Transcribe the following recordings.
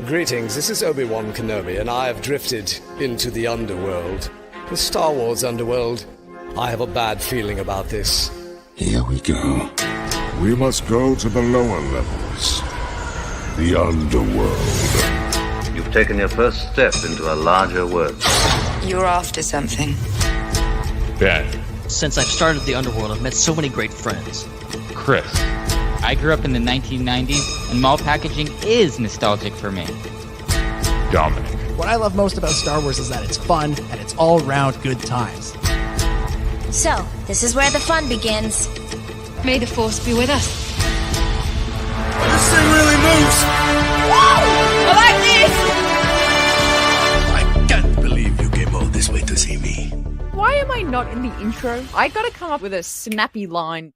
Greetings, this is Obi-Wan Kenobi, and I have drifted into the Underworld. The Star Wars Underworld. I have a bad feeling about this. Here we go. We must go to the lower levels. The Underworld. You've taken your first step into a larger world. You're after something. Ben. Since I've started the Underworld, I've met so many great friends. Chris. I grew up in the 1990s, and mall packaging is nostalgic for me. Dominic. What I love most about Star Wars is that it's fun, and it's all-round good times. So, this is where the fun begins. May the Force be with us. This thing really moves! Whoa! I like this! I can't believe you came all this way to see me. Why am I not in the intro? I gotta come up with a snappy line.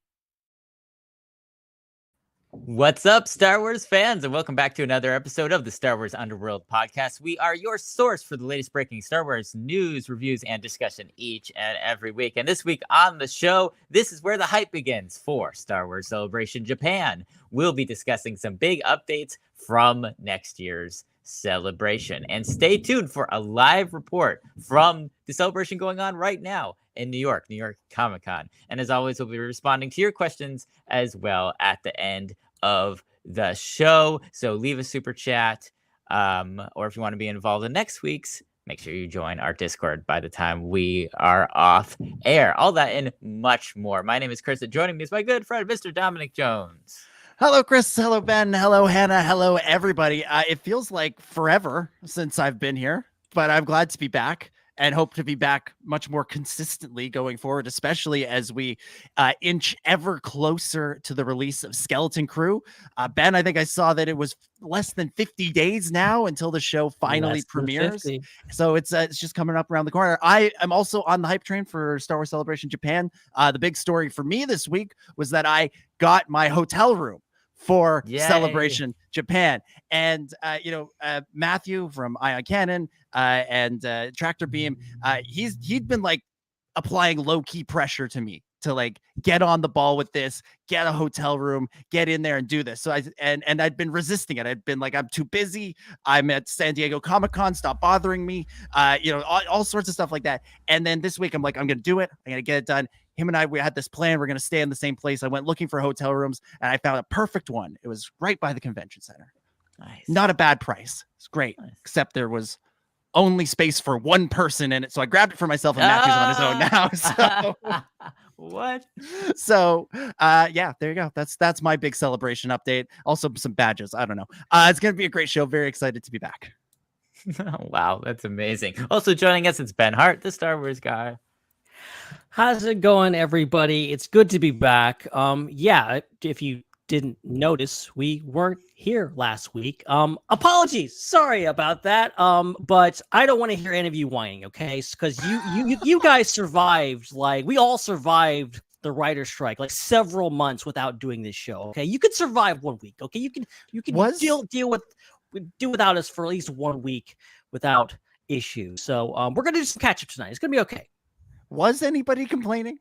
What's up, Star Wars fans, and welcome back to another episode of the Star Wars Underworld podcast. We are your source for the latest breaking Star Wars news, reviews, and discussion each and every week. And this week on the show, this is where the hype begins for Star Wars Celebration Japan. We'll be discussing some big updates from next year's celebration. And stay tuned for a live report from the celebration going on right now in New York ComicCon. And as always, we'll be responding to your questions as well at the end of the show. So leave a super chat, or if you want to be involved in next week's, make sure you join our Discord by the time we are off air. All that and much more. My name is Chris, and joining me is my good friend, Mr. Dominic Jones. Hello, Chris. Hello, Ben. Hello, Hannah. Hello, everybody. It feels like forever since I've been here, but I'm glad to be back and hope to be back much more consistently going forward, especially as we inch ever closer to the release of Skeleton Crew. Ben, I think I saw that it was less than 50 days now until the show finally premieres. So it's just coming up around the corner. I am also on the hype train for Star Wars Celebration Japan. The big story for me this week was that I got my hotel room for Celebration Japan. And, Matthew from Ion Cannon and Tractor Beam, he'd been like applying low key pressure to me to like get on the ball with this, get a hotel room, get in there and do this. So I'd been resisting it. I'd been like, I'm too busy. I'm at San Diego ComicCon. Stop bothering me. All sorts of stuff like that. And then this week I'm like, I'm going to do it. I'm going to get it done. Him and I, we had this plan. We're going to stay in the same place. I went looking for hotel rooms and I found a perfect one. It was right by the convention center. Nice. Not a bad price. It's great. Nice. Except there was only space for one person in it. So I grabbed it for myself and Matthew's on his own now. So what? So there you go. That's my big celebration update. Also some badges. I don't know. It's going to be a great show. Very excited to be back. Wow, that's amazing. Also joining us, it's Ben Hart, the Star Wars guy. How's it going, everybody? It's good to be back. If you didn't notice, we weren't here last week. Apologies, sorry about that. But I don't want to hear any of you whining, okay? Because you guys survived, like we all survived the writer's strike, like several months without doing this show. Okay, you could survive 1 week. Okay, you can deal without us for at least 1 week without issues. So we're gonna do some catch up tonight. It's gonna be okay. Was anybody complaining?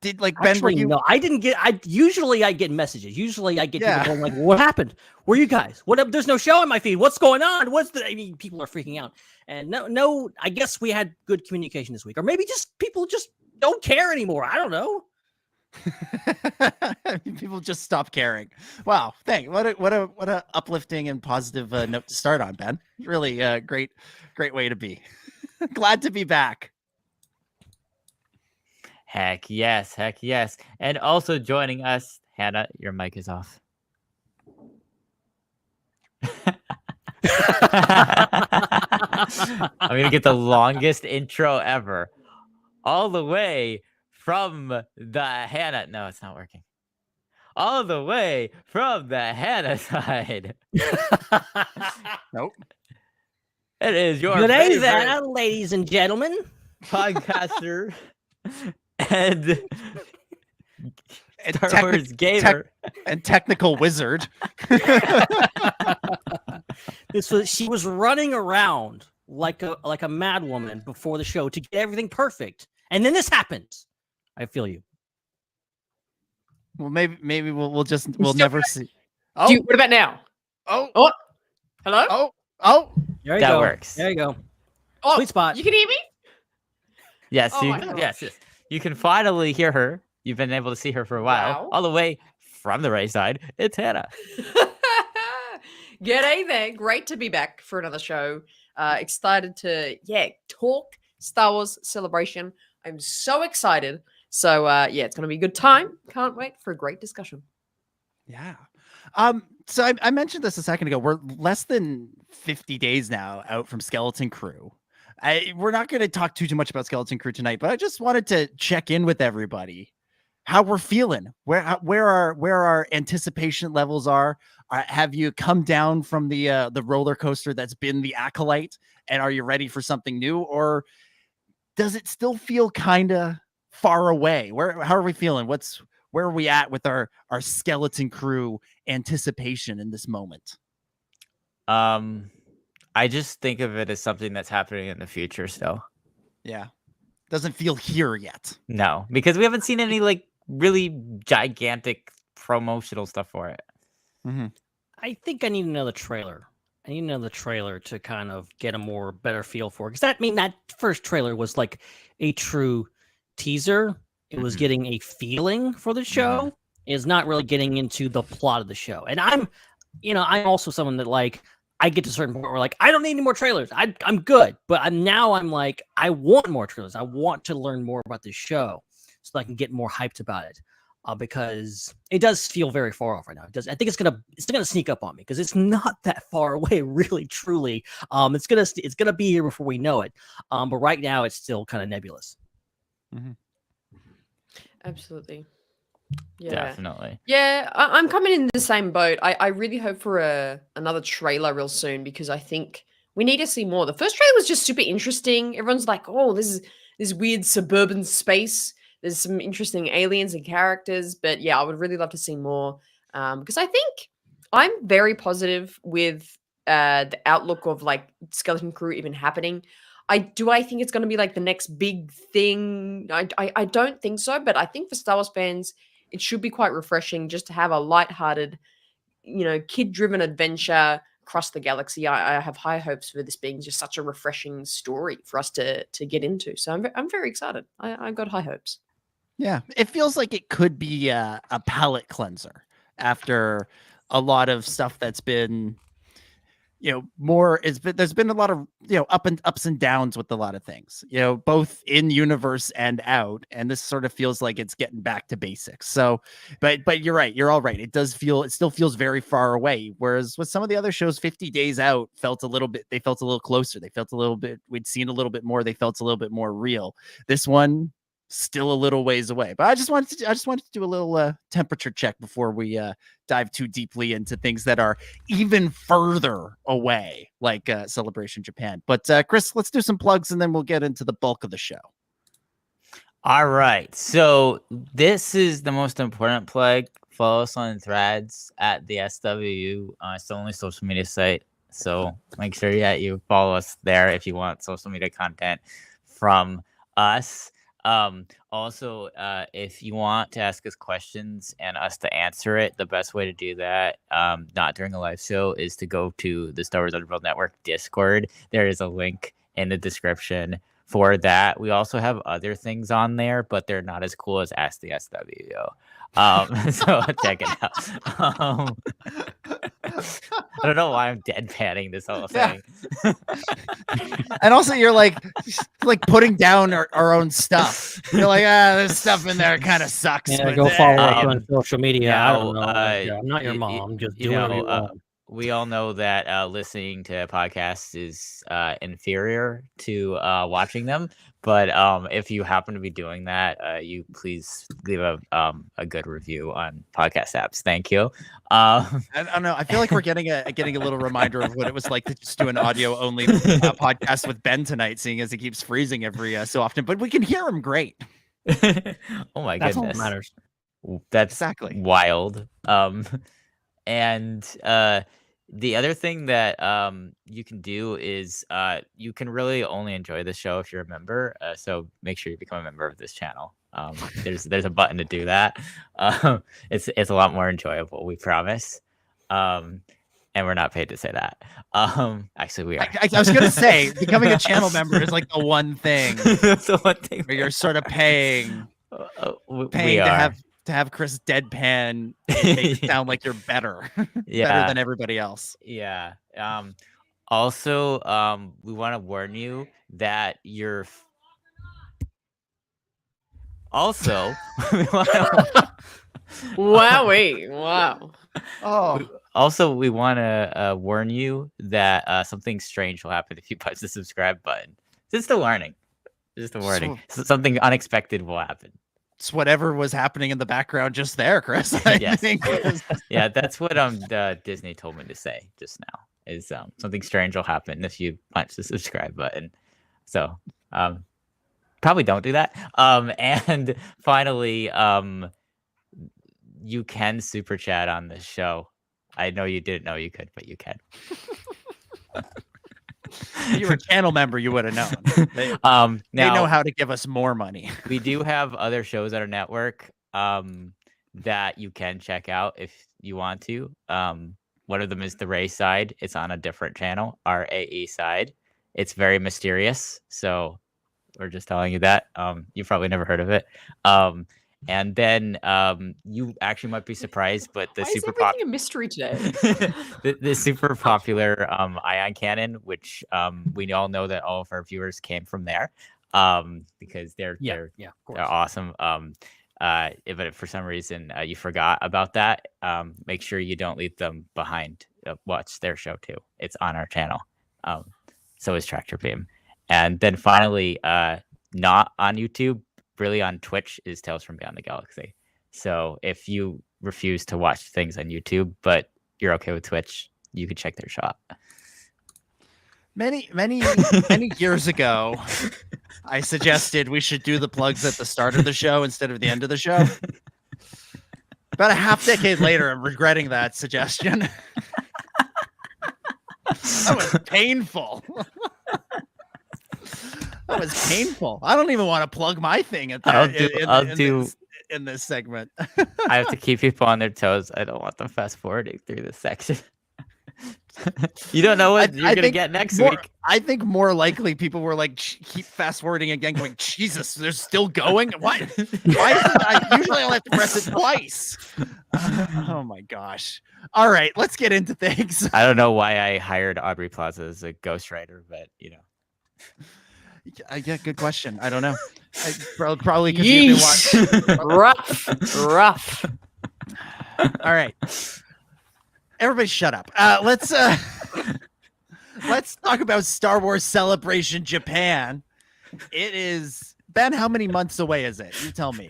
Did like Actually, Ben? No, I didn't get. I get messages. Usually, I get people going like, "What happened? Where are you guys? What up? There's no show in my feed. What's going on? People are freaking out." And no. I guess we had good communication this week, or maybe just people just don't care anymore. I don't know. People just stop caring. Wow, thanks. What a uplifting and positive note to start on, Ben. Really, great way to be. Glad to be back. Heck yes. And also joining us, Hannah, your mic is off. I'm going to get the longest intro ever. All the way from the Hannah. No, it's not working. All the way from the Hannah side. Nope. It is your good day there, ladies and gentlemen. Podcaster. And Star Wars gamer and technical wizard. She was running around like a mad woman before the show to get everything perfect, and then this happens. I feel you. Well, maybe we'll never see. Oh, what about now? Oh, Hello? Oh, There you That go. works. There you go. Oh, Sweet spot. You can hear me? Yes, Oh my gosh. yes, you can finally hear her. You've been able to see her for a while, Wow. all the way from the Raeside. It's Hannah. G'day there. Great to be back for another show. Excited to, talk Star Wars Celebration. I'm so excited. So, it's going to be a good time. Can't wait for a great discussion. Yeah. So I mentioned this a second ago. We're less than 50 days now out from Skeleton Crew. We're not going to talk too much about Skeleton Crew tonight, but I just wanted to check in with everybody, how we're feeling, where our anticipation levels are. Have you come down from the roller coaster that's been the Acolyte, and are you ready for something new, or does it still feel kind of far away? How are we feeling? Where are we at with our Skeleton Crew anticipation in this moment? I just think of it as something that's happening in the future still. Yeah. Doesn't feel here yet. No, because we haven't seen any like really gigantic promotional stuff for it. Mm-hmm. I think I need another trailer. I need another trailer to kind of get a better feel for it. Because that first trailer was like a true teaser. It was getting a feeling for the show. It's not really getting into the plot of the show. And I'm also someone that like, I get to a certain point where like, I don't need any more trailers. I'm good. But I'm like, I want more trailers. I want to learn more about the show so that I can get more hyped about it. Because it does feel very far off right now. I think it's gonna sneak up on me because it's not that far away, really, truly. It's gonna be here before we know it. But right now it's still kind of nebulous. Mm-hmm. Absolutely. Yeah. Definitely. Yeah, I'm coming in the same boat. I really hope for another trailer real soon because I think we need to see more. The first trailer was just super interesting. Everyone's like, oh, this is this weird suburban space. There's some interesting aliens and characters, but yeah, I would really love to see more because I think I'm very positive with the outlook of like Skeleton Crew even happening. I think it's going to be like the next big thing. I don't think so, but I think for Star Wars fans, it should be quite refreshing just to have a lighthearted, kid-driven adventure across the galaxy. I have high hopes for this being just such a refreshing story for us to get into. So I'm very excited. I've got high hopes. Yeah, it feels like it could be a palate cleanser after a lot of stuff that's been, there's been a lot of, ups and downs with a lot of things, both in universe and out. And this sort of feels like it's getting back to basics. So, but you're right. You're all right. It still feels very far away. Whereas with some of the other shows, 50 days out they felt a little closer. They felt a little bit, we'd seen a little bit more. They felt a little bit more real. This one, still a little ways away, but I just wanted to do a little temperature check before we dive too deeply into things that are even further away, like Celebration Japan. But Chris, let's do some plugs and then we'll get into the bulk of the show. All right, so this is the most important plug. Follow us on Threads at the SWU. It's the only social media site, so make sure that you follow us there if you want social media content from us. Also, if you want to ask us questions and us to answer it, the best way to do that, not during a live show, is to go to the Star Wars Underworld Network Discord. There is a link in the description for that. We also have other things on there, but they're not as cool as Ask the SWU. So check it out. I don't know why I'm deadpanning this whole thing. And also you're like putting down our own stuff. You're like, this stuff in there kind of sucks. Yeah, go follow us on social media. I don't know. I'm not your mom. I'm just doing what you want. We all know that listening to podcasts is inferior to watching them. But if you happen to be doing that, you please leave a good review on podcast apps. Thank you. I don't know. I feel like we're getting a little reminder of what it was like to just do an audio only podcast with Ben tonight, seeing as he keeps freezing every so often. But we can hear him great. Oh my That's goodness, all that matters. That's exactly wild. And the other thing that you can do is you can really only enjoy the show if you're a member. So make sure you become a member of this channel. There's a button to do that. It's a lot more enjoyable, we promise. and we're not paid to say that. Actually, we are. I was gonna say becoming a channel member is like the one thing. That's the one thing where you're sort of paying we are. to have Chris deadpan make it sound like you're better, better than everybody else. Yeah. Also, we want to warn you that you're. Also, we want to. Wow. Oh. Also, we want to warn you that something strange will happen if you push the subscribe button. Just a warning. Just a warning. Something unexpected will happen. It's whatever was happening in the background just there, Chris. Yes. Yeah, that's what Disney told me to say just now. Is something strange will happen if you punch the subscribe button. So probably don't do that. And finally, you can super chat on this show. I know you didn't know you could, but you can. If you were a channel member, you would have known. They know how to give us more money. We do have other shows on our network that you can check out if you want to. One of them is the Raeside. It's on a different channel, RAE side. It's very mysterious, so we're just telling you that. You've probably never heard of it. And then you actually might be surprised, but the Why super is everything a mystery today? the super popular Ion Cannon, which we all know that all of our viewers came from there, because they're awesome. But for some reason you forgot about that. Make sure you don't leave them behind. Watch their show too. It's on our channel. So is Tractor Beam. And then finally, not on YouTube, really on Twitch, is Tales from Beyond the Galaxy. So if you refuse to watch things on YouTube, but you're okay with Twitch, you could check their shop. Many years ago, I suggested we should do the plugs at the start of the show instead of the end of the show. About a half decade later, I'm regretting that suggestion. That was painful. That was painful. I don't even want to plug my thing at that. In this segment. I have to keep people on their toes. I don't want them fast forwarding through this section. You don't know what you're gonna get next week. I think more likely people were like, keep fast forwarding again, going, Jesus, they're still going. Why? I usually only have to press it twice. Oh my gosh. All right, let's get into things. I don't know why I hired Aubrey Plaza as a ghostwriter, but you know. Yeah, good question. I don't know. Probably because you've been watching. Rough. All right. Everybody shut up. Let's talk about Star Wars Celebration Japan. It is, Ben, how many months away is it? You tell me.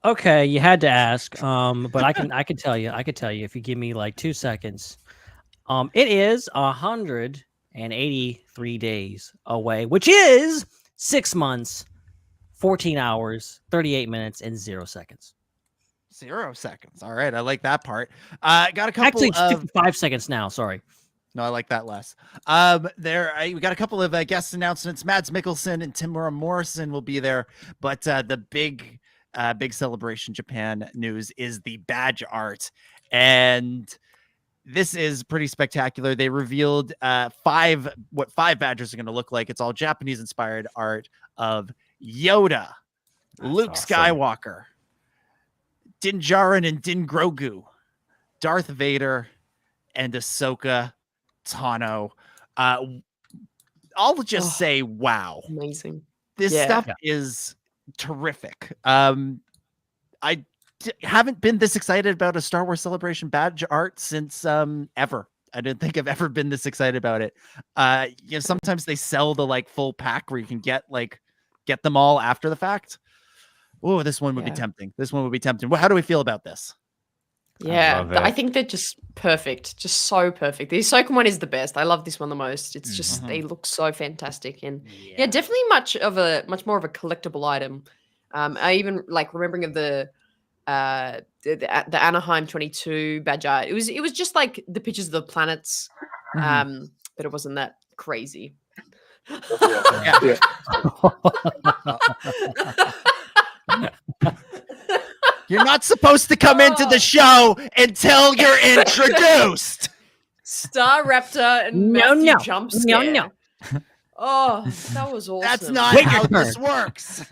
Okay, you had to ask. But I can tell you. I could tell you if you give me like 2 seconds. It is 183 days away, which is 6 months, 14 hours, 38 minutes, and 0 seconds. 0 seconds. All right, I like that part. Got a couple. Actually, it's 55 seconds now. Sorry. No, I like that less. We got a couple of guest announcements. Mads Mikkelsen and Timura Morrison will be there, but the big Celebration Japan news is the badge art, and this is pretty spectacular. They revealed what five badges are going to look like. It's all Japanese inspired art of Yoda, Luke Skywalker, Din Djarin and Din Grogu, Darth Vader, and Ahsoka Tano. I'll just say, wow. Amazing. This stuff is terrific. I haven't been this excited about a Star Wars Celebration badge art since ever. I didn't think I've ever been this excited about it. Sometimes they sell the like full pack where you can get them all after the fact. Oh, this one would be tempting. Well, how do we feel about this? Yeah, I think they're just perfect. Just so perfect. The Ahsoka one is the best. I love this one the most. It's just they look so fantastic, and definitely much more of a collectible item. I even like remembering of the Anaheim 22 badge art. It was just like the pictures of the planets, but it wasn't that crazy. You're not supposed to come into the show until you're introduced. Star Raptor and Matthew jump scare. No. Oh, that was awesome. That's not how this works.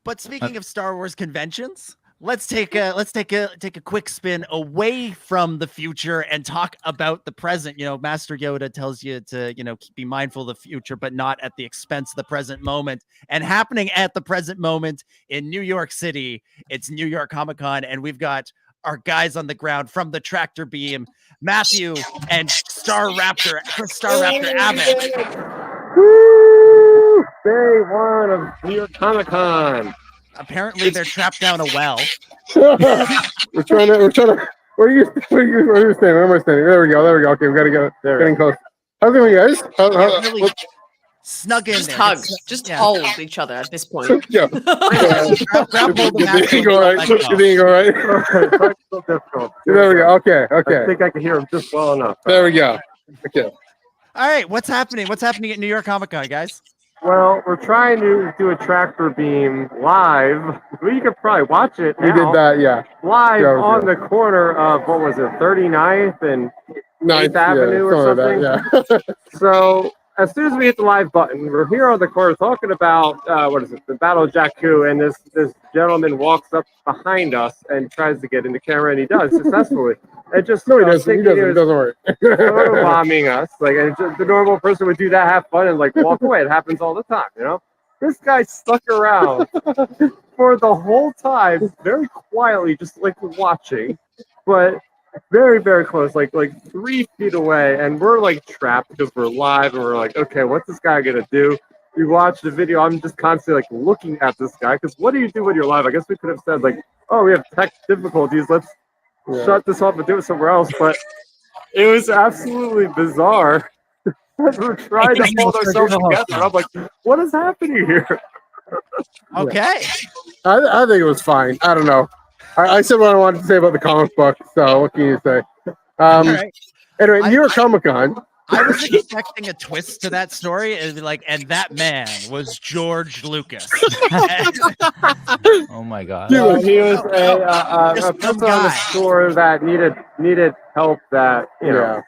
But speaking of Star Wars conventions, let's take a quick spin away from the future and talk about the present. You know, Master Yoda tells you to, be mindful of the future, but not at the expense of the present moment. And happening at the present moment in New York City, it's New York ComicCon, and we've got our guys on the ground from the tractor beam, Matthew and Star Raptor Abbott. Woo! Day one of New York ComicCon. Apparently, they're trapped down a well. we're trying to. Where are you standing? Where am I standing? There we go. Okay, we gotta get getting close. How's it going, guys? Really snug in just there. hug, hold each other at this point. Yeah. Grab hold of You think all right? Difficult. There we go. Okay. I think I can hear him just well enough. There we go. Okay. All right, what's happening? What's happening at New York ComicCon, guys? Well, we're trying to do a tractor beam live. Well, you could probably watch it now. We did that, yeah. Live on the corner of, 39th and 9th Avenue or something. That, yeah. So as soon as we hit the live button, we're here on the corner talking about, the Battle of Jakku, and this gentleman walks up behind us and tries to get in the camera, and he does successfully. It just no, he doesn't. He doesn't work. Bombing us, and the normal person would do that, have fun, and walk away. It happens all the time, This guy stuck around for the whole time, very quietly, just watching, but very, very close, like 3 feet away, and we're trapped because we're live, and we're okay, what's this guy gonna do? We watch the video. I'm just constantly looking at this guy, because what do you do when you're live? I guess we could have said oh, we have tech difficulties. Let's shut this off and do it somewhere else. But it was absolutely bizarre. We're trying to hold ourselves together. I'm what is happening here? Okay. I think it was fine. I don't know. I said what I wanted to say about the comic book, so what can you say? Right. Anyway, New York ComicCon. I was expecting a twist to that story, and that man was George Lucas. Oh my God! He was a person on the store that needed help. That you know.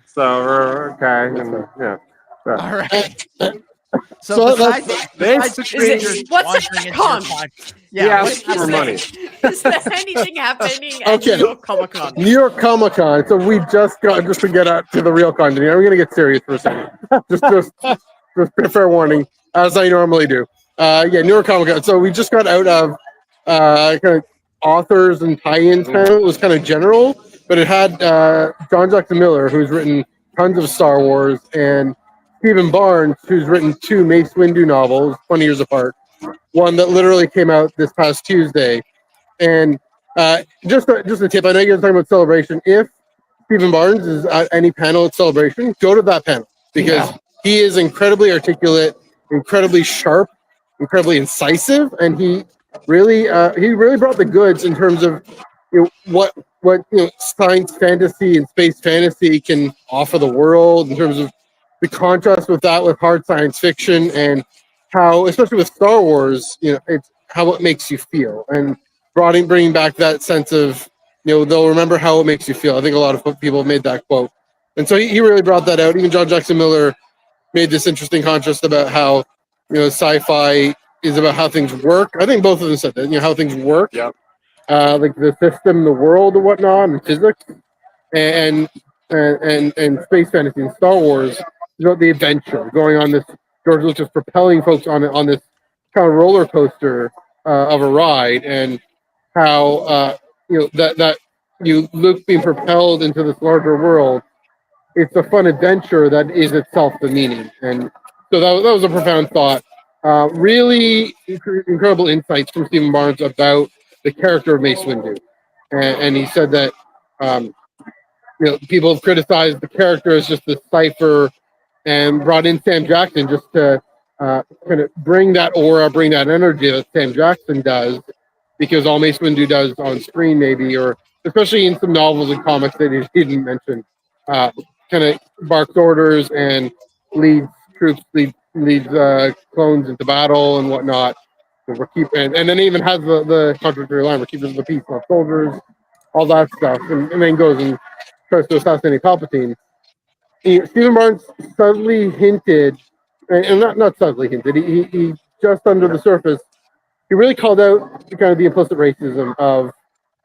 So okay, and, yeah. So. All right. So basically, what's the con? Yeah, what's for money? Is there anything happening at New York ComicCon? New York ComicCon. So we just to get out to the real content. We're gonna get serious for a second. just fair warning, as I normally do. New York ComicCon. So we just got out of kind of authors and tie-ins panel. It was kind of general, but it had John Jackson Miller, who's written tons of Star Wars, and Stephen Barnes, who's written 2 Mace Windu novels, 20 years apart. One that literally came out this past Tuesday. And just a tip, I know you guys are talking about Celebration. If Stephen Barnes is at any panel at Celebration, go to that panel, because he is incredibly articulate, incredibly sharp, incredibly incisive, and he really brought the goods in terms of what science fantasy and space fantasy can offer the world, in terms of the contrast with that with hard science fiction, and how, especially with Star Wars, it's how it makes you feel, and bringing back that sense of, they'll remember how it makes you feel. I think a lot of people have made that quote, and so he really brought that out. Even John Jackson Miller made this interesting contrast about how sci-fi is about how things work. I think both of them said that, how things work, like the system, the world, and whatnot, and physics, and space fantasy and Star Wars. The adventure going on this, George Lucas propelling folks on this kind of roller coaster of a ride, and how that Luke being propelled into this larger world. It's a fun adventure that is itself the meaning, and so that was a profound thought. Really incredible insights from Stephen Barnes about the character of Mace Windu, and he said that people have criticized the character as just this cipher, and brought in Sam Jackson just to kind of bring that aura, bring that energy that Sam Jackson does, because all Mace Windu does on screen, maybe, or especially in some novels and comics that he didn't mention, kind of barks orders and leads troops, leads clones into battle and whatnot. So we're keeping, and then he even has the contradictory line: "We're keepers of the peace, not soldiers." all that stuff, and then goes and tries to assassinate Palpatine. Stephen Barnes subtly hinted, and not subtly hinted, he just under the surface, he really called out kind of the implicit racism of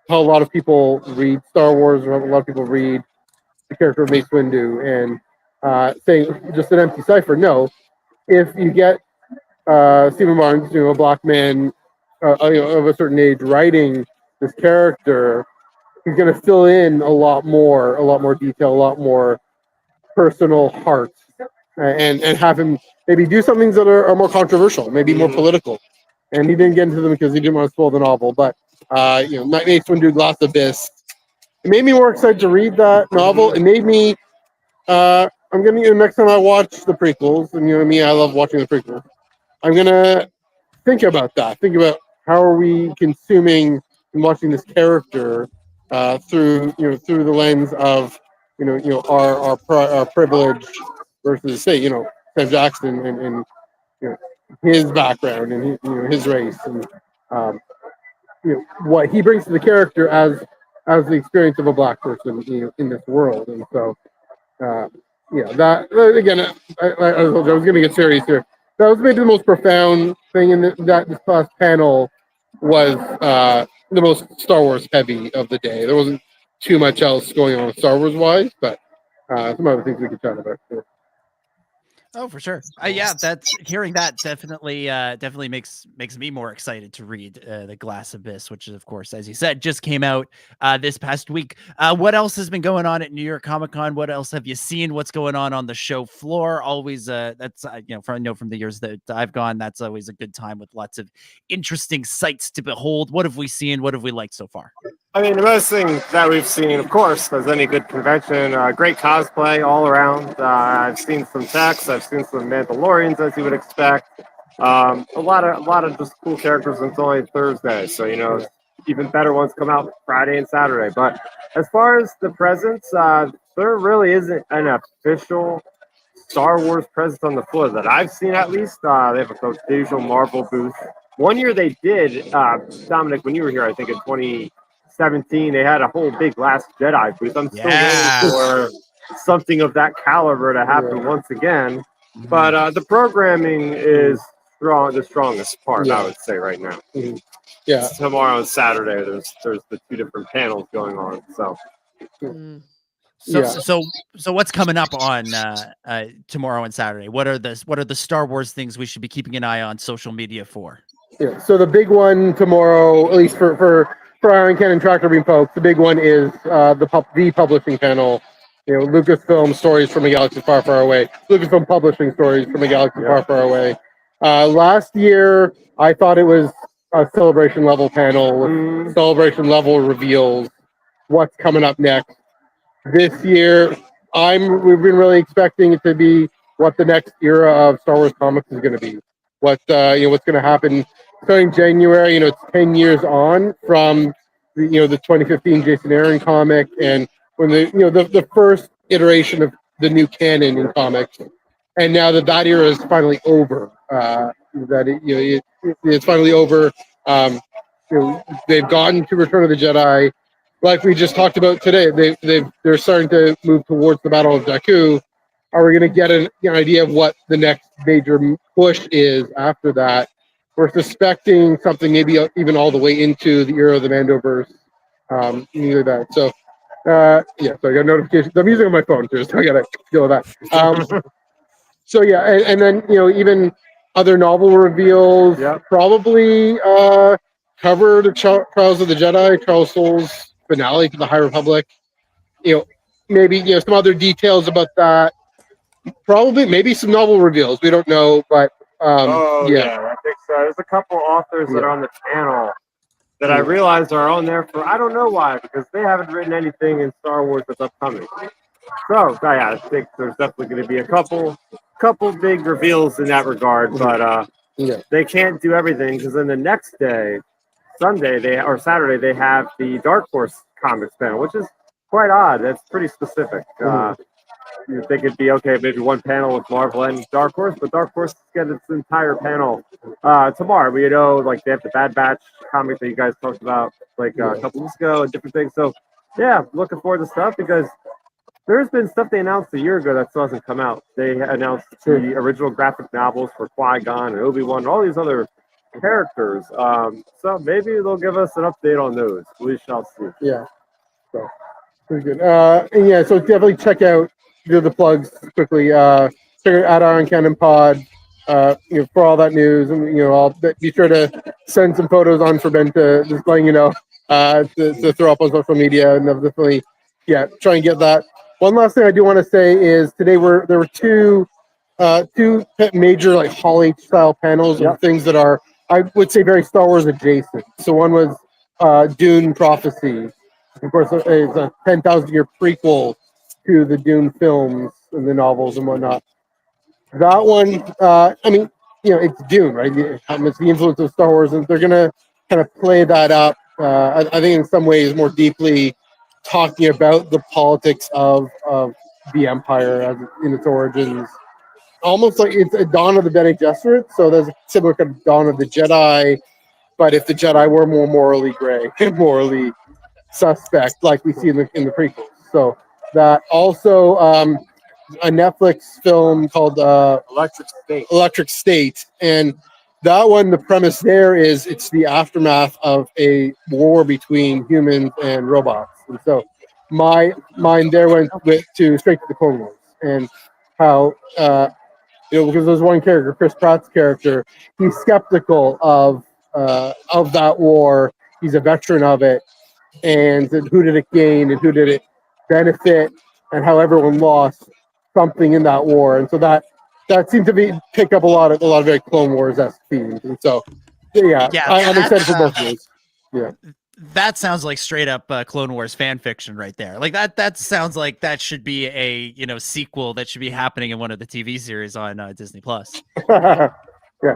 how a lot of people read Star Wars, or how a lot of people read the character of Mace Windu, and saying just an empty cipher. No, if you get Stephen Barnes, a black man of a certain age, writing this character, he's going to fill in a lot more detail, a lot more personal heart, and have him maybe do some things that are more controversial, maybe more political. And he didn't get into them because he didn't want to spoil the novel. But Mace Windu, Glass Abyss, it made me more excited to read that novel. It made me. I'm gonna next time I watch the prequels, and me, I love watching the prequels. I'm gonna think about that. Think about how are we consuming and watching this character through the lens of our privilege versus say Sam Jackson and his background and his race and what he brings to the character as the experience of a black person in this world. And so that again, I was going to get serious here. That was maybe the most profound thing in this last panel was the most Star Wars heavy of the day. There wasn't too much else going on Star Wars wise, but some other things we could chat about too. Oh, for sure. Yeah, that's hearing that definitely makes me more excited to read The Glass Abyss, which is, of course, as you said, just came out this past week. What else has been going on at New York ComicCon? What else have you seen? What's going on the show floor? Always, that's from the years that I've gone, that's always a good time with lots of interesting sights to behold. What have we seen? What have we liked so far? I mean, the most thing that we've seen, of course, as any good convention, great cosplay all around. I've seen some techs, I've seen some Mandalorians, as you would expect. A lot of just cool characters until only Thursday. So even better ones come out Friday and Saturday. But as far as the presence, there really isn't an official Star Wars presence on the floor that I've seen. At least they have a occasional Marvel booth. One year they did, Dominic, when you were here, I think in 2017, they had a whole big Last Jedi booth. I'm still waiting for something of that caliber to happen once again. But the programming is the strongest part, I would say, right now. Yeah. Tomorrow and Saturday, there's the two different panels going on. So what's coming up on tomorrow and Saturday? What are the Star Wars things we should be keeping an eye on social media for? Yeah. So the big one tomorrow, at least for Iron Cannon Tractor Beam folks, the big one is the publishing panel. Lucasfilm Stories from a Galaxy Far, Far Away. Lucasfilm Publishing Stories from a Galaxy Far, Far Away. Last year, I thought it was a celebration level panel with celebration level reveals. What's coming up next? This year, we've been really expecting it to be what the next era of Star Wars comics is going to be. What's going to happen starting January. It's 10 years on from the 2015 Jason Aaron comic, and when the first iteration of the new canon in comics, and now that era is finally over. It's finally over. They've gotten to Return of the Jedi, like we just talked about today. They're starting to move towards the Battle of Jakku. Are we going to get an idea of what the next major push is after that? We're suspecting something maybe even all the way into the era of the Mandoverse. Either that. So, so I got notifications. I'm using on my phone too, so I got to deal with that. So yeah, and then even other novel reveals. Probably cover the Trials of the Jedi, Charles Soule's finale to the High Republic. Maybe some other details about that. Probably maybe some novel reveals. We don't know, but I think so. There's a couple authors that are on the panel that I realized are on there for I don't know why, because they haven't written anything in Star Wars that's upcoming. So I think there's definitely going to be a couple big reveals in that regard, but they can't do everything because then the next day, Saturday, they have the Dark Horse Comics panel, which is quite odd. That's pretty specific. you'd think it'd be okay, maybe one panel with Marvel and Dark Horse, but Dark Horse gets its entire panel tomorrow. We like they have the Bad Batch comic that you guys talked about like a couple weeks ago and different things. So yeah, looking forward to stuff because there's been stuff they announced a year ago that still hasn't come out. They announced the original graphic novels for Qui-Gon and Obi-Wan and all these other characters. So maybe they'll give us an update on those. We shall see. Yeah. So pretty good. And yeah, so definitely check out the plugs quickly. Check out at Iron Cannon Pod. For all that news, and be sure to send some photos on for Ben to just letting you know to throw up on social media, and definitely try and get that. One last thing I do want to say is today there were two major like Hall H style panels of things that are, I would say, very Star Wars adjacent. So one was Dune Prophecy. Of course, it's a 10,000 year prequel to the Dune films and the novels and whatnot. That one, it's Dune, right? It's the influence of Star Wars, and they're gonna kind of play that up. I think in some ways more deeply, talking about the politics of the Empire in its origins. Almost like it's a Dawn of the Bene Gesserit, so there's a similar kind of Dawn of the Jedi, but if the Jedi were more morally gray and morally suspect, like we see in the prequels. So that also a Netflix film called Electric State, and that one, the premise there is it's the aftermath of a war between humans and robots. And so my mind there went straight to the Clone Wars and how because there's one character, Chris Pratt's character, he's skeptical of that war. He's a veteran of it, and who did it gain and who did it benefit, and how everyone lost something in that war. And so that seemed to pick up a lot of very Clone Wars-esque themes. And so I'm excited for both of those. Yeah. That sounds like straight up Clone Wars fan fiction right there. Like that sounds like that should be a sequel that should be happening in one of the TV series on Disney Plus. Yeah,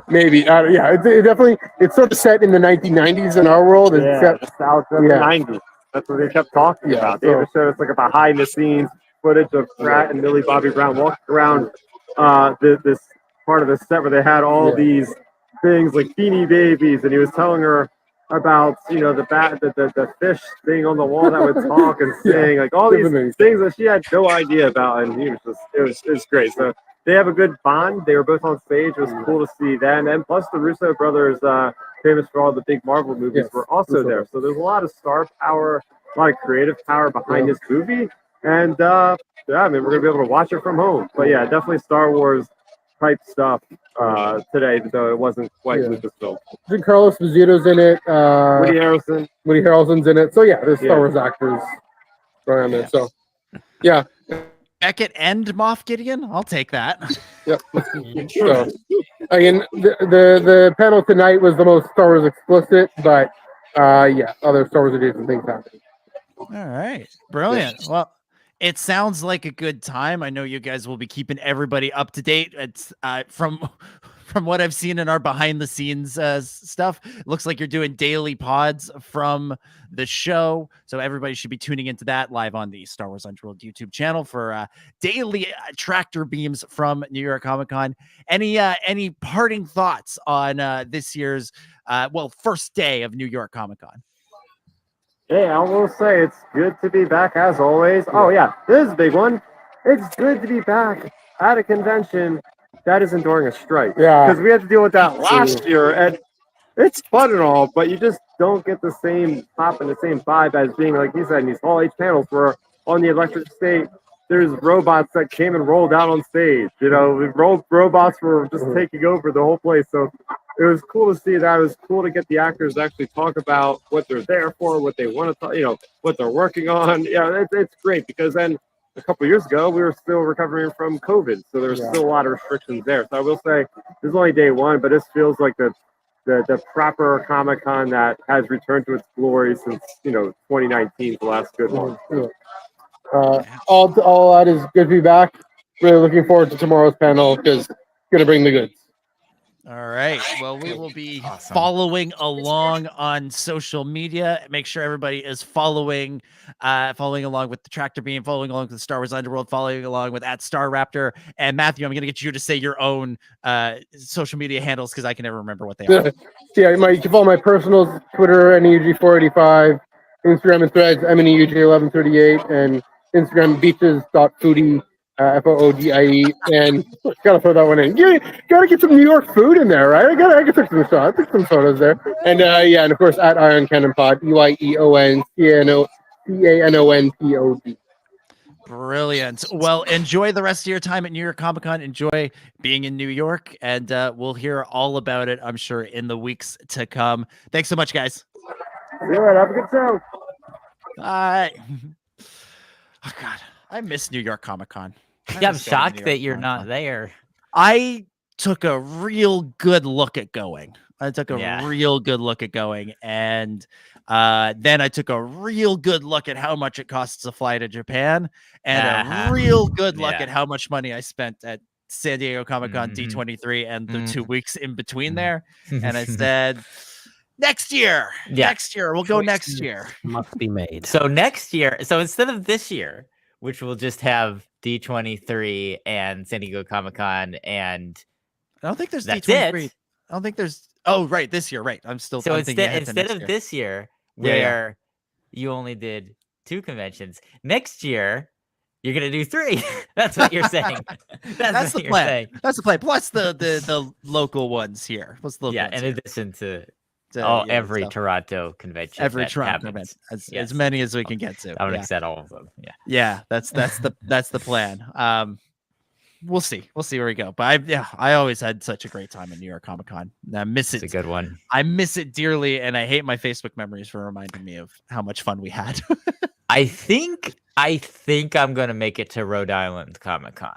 maybe. It definitely, it's sort of set in the 1990s in our world. It's set, the 90s. That's what they kept talking about. They even showed us like a behind the scenes footage of Pratt and Millie Bobby Brown walking around this part of the set where they had all these things like Beanie Babies, and he was telling her about the fish being on the wall that would talk and sing, like all these things that she had no idea about, and it was great. So they have a good bond. They were both on stage. It was cool to see them, and plus the Russo brothers, famous for all the big Marvel movies, were also there. So there's a lot of star power, a lot of creative power behind this movie, and we're gonna be able to watch it from home. But yeah, definitely Star Wars type stuff today, though it wasn't quite Lucasfilm. Giancarlo Esposito's in it. Woody Harrelson's in it. So there's Star Wars actors right on there. So Beckett and Moff Gideon, I'll take that. Yep. So again, the panel tonight was the most Star Wars explicit, but other Star Wars adjacent things happening. All right, brilliant. Well, it sounds like a good time. I know you guys will be keeping everybody up to date. It's from what I've seen in our behind the scenes stuff. It looks like you're doing daily pods from the show, so everybody should be tuning into that live on the Star Wars Underworld YouTube channel for daily tractor beams from New York ComicCon. Any parting thoughts on this year's first day of New York ComicCon? Yeah, I will say it's good to be back as always. Oh yeah, this is a big one. It's good to be back at a convention that is enduring a strike. Yeah. Because we had to deal with that last year, and it's fun and all, but you just don't get the same pop and the same vibe as being, like you said, in these Hall H panels where on the Electric State, there's robots that came and rolled out on stage. Robots were just taking over the whole place. So it was cool to see that. It was cool to get the actors to actually talk about what they're there for, what they want to talk, what they're working on. Yeah, it's great, because then a couple of years ago, we were still recovering from COVID. So there's still a lot of restrictions there. So I will say this is only day one, but this feels like the proper Comic-Con that has returned to its glory since, 2019, the last good one. All that is good to be back. Really looking forward to tomorrow's panel because it's going to bring the goods. All right. Well, we will be Awesome. following along on social media. Make sure everybody is following along with the Tractor Beam, following along with the Star Wars Underworld, following along with @StarRaptor. And Matthew, I'm going to get you to say your own social media handles because I can never remember what they are. Yeah, you can follow my personals: Twitter NEUG485, Instagram and Threads MNEUG1138, and Instagram beaches.foodie. FOODIE, and gotta throw that one in. Yeah, gotta get some New York food in there, right? I gotta take some shots, take some photos there, and and of course @Iron Cannon Pod, UIEONCANONPOD. Brilliant. Well, enjoy the rest of your time at New York Comic Con. Enjoy being in New York, and we'll hear all about it, I'm sure, in the weeks to come. Thanks so much, guys. All right, have a good show. Bye. Oh God, I miss New York Comic Con. Yeah, I'm shocked that you're not there. I took a real good look at going. And then I took a real good look at how much it costs to fly to Japan, and a real good look at how much money I spent at San Diego Comic-Con D23 and the 2 weeks in between there. And I said, next year, we'll go next year. Must be made. So next year, so instead of this year, which will just have D23 and San Diego Comic-Con, and I don't think there's that's D23. it. I don't think there's. Oh, right, this year, right? I'm still. So I'm instead of this year, where you only did 2 conventions, next year you're gonna do 3. That's what you're saying. That's the plan. That's the plan. Plus the local ones here. What's the in addition to every Toronto convention, every Toronto convention, as many as we can get to. I would accept all of them. Yeah, that's the plan. We'll see where we go. But I always had such a great time at New York Comic Con. I miss it. It's a good one. I miss it dearly, and I hate my Facebook memories for reminding me of how much fun we had. I think I'm gonna make it to Rhode Island Comic Con.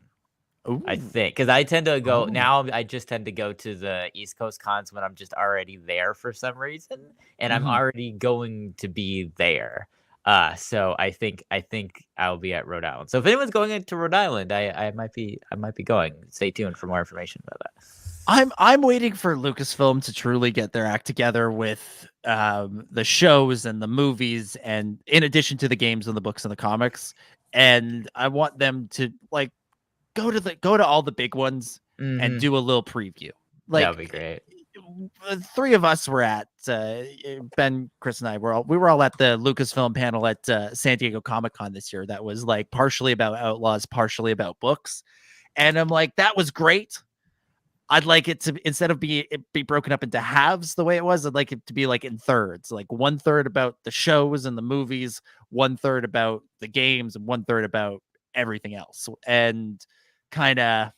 I think, because I tend to go now. I just tend to go to the East Coast cons when I'm just already there for some reason, and I'm already going to be there. So I think I'll be at Rhode Island. So if anyone's going into Rhode Island, I might be going. Stay tuned for more information about that. I'm waiting for Lucasfilm to truly get their act together with the shows and the movies, and in addition to the games and the books and the comics. And I want them to go to all the big ones and do a little preview. That would be great. 3 of us were at Ben, Chris, and I we were all at the Lucasfilm panel at San Diego Comic-Con this year. That was partially about Outlaws, partially about books, and I'm like, that was great. I'd like it to, instead of be broken up into halves the way it was, I'd like it to be in thirds, 1/3 about the shows and the movies, 1/3 about the games, and 1/3 about everything else, and kind of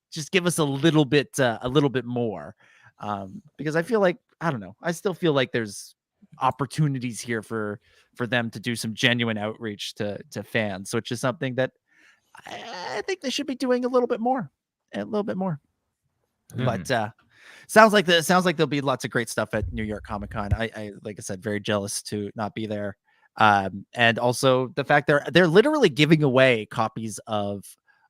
just give us a little bit more, because I feel I don't know, I still feel like there's opportunities here for them to do some genuine outreach to fans, which is something that I think they should be doing a little bit more. But sounds like there'll be lots of great stuff at New York Comic Con. I like I said, very jealous to not be there. And also the fact they're literally giving away copies of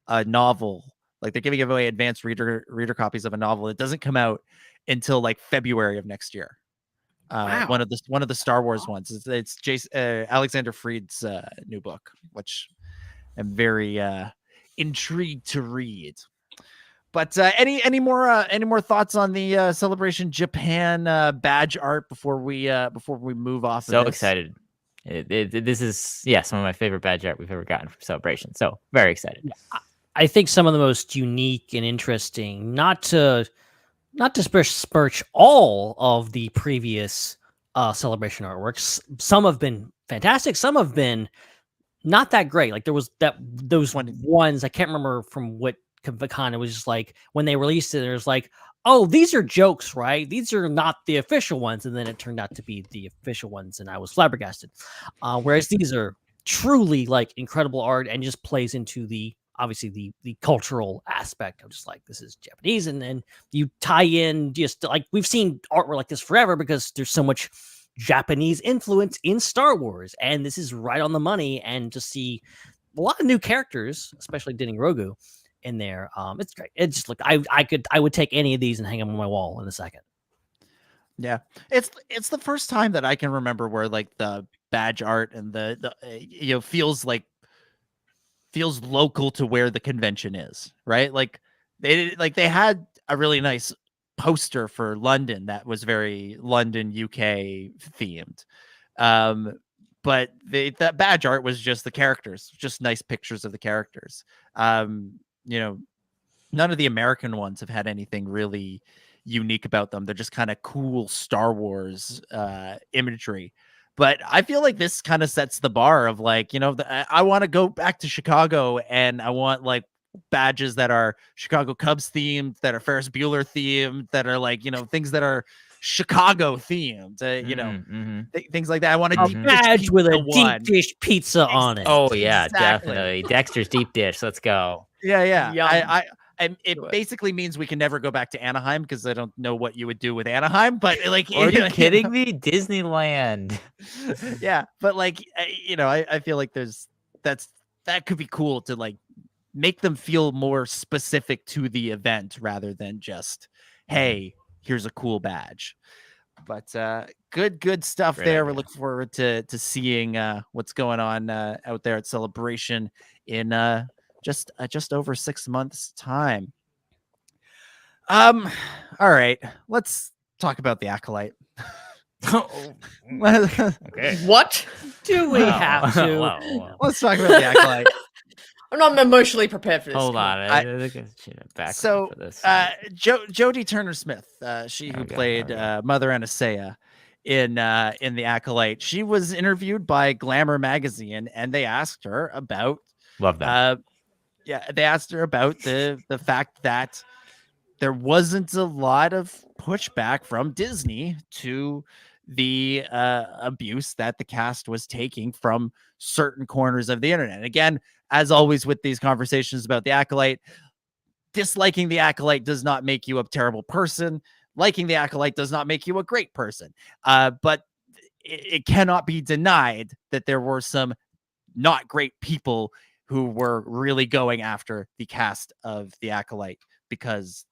a novel. They're giving away advanced reader copies of a novel that doesn't come out until February of next year. Wow. One of the Star Wars ones. It's Alexander Freed's new book, which I'm very intrigued to read. But any more thoughts on the Celebration Japan badge art before we move off? So excited! This is some of my favorite badge art we've ever gotten from Celebration. So very excited. I think some of the most unique and interesting, not to besmirch all of the previous Celebration artworks. Some have been fantastic. Some have been not that great. There was those ones, I can't remember from what con. It was just when they released it, it was oh, these are jokes, right? These are not the official ones. And then it turned out to be the official ones, and I was flabbergasted. Whereas these are truly incredible art and just plays into the cultural aspect of just this is Japanese, and then you tie in just we've seen artwork like this forever because there's so much Japanese influence in Star Wars, and this is right on the money. And to see a lot of new characters, especially Dinning Rogu, in there. It's great. It just look. I would take any of these and hang them on my wall in a second. Yeah, it's the first time that I can remember where like the badge art and the feels local to where the convention is, right? Like they had a really nice poster for London that was very London UK themed. But that badge art was just the characters, just nice pictures of the characters. None of the American ones have had anything really unique about them. They're just kind of cool Star Wars imagery. But I feel like this kind of sets the bar of like, I want to go back to Chicago and I want like badges that are Chicago Cubs themed, that are Ferris Bueller themed, that are like, things that are Chicago themed, things like that. I want a deep badge with a deep dish pizza on it. Oh yeah, definitely. Dexter's deep dish. Let's go. Yeah. It basically means we can never go back to Anaheim because I don't know what you would do with Anaheim. But like, are you kidding me? Disneyland. Yeah, but like, I feel like that could be cool to like make them feel more specific to the event rather than just, hey, here's a cool badge. But good stuff there. We're looking forward to seeing what's going on out there at Celebration in just over 6 months time. All right, let's talk about the Acolyte. Okay. What do we have to? Let's talk about the Acolyte. I'm not emotionally prepared for this. Hold on. Jodie Turner-Smith, she who played Mother Anastasia in the Acolyte, she was interviewed by Glamour magazine, and they asked her about they asked her about the fact that there wasn't a lot of pushback from Disney to the abuse that the cast was taking from certain corners of the internet. Again, as always with these conversations about the Acolyte, disliking the Acolyte does not make you a terrible person. Liking the Acolyte does not make you a great person. But it cannot be denied that there were some not great people who were really going after the cast of the Acolyte because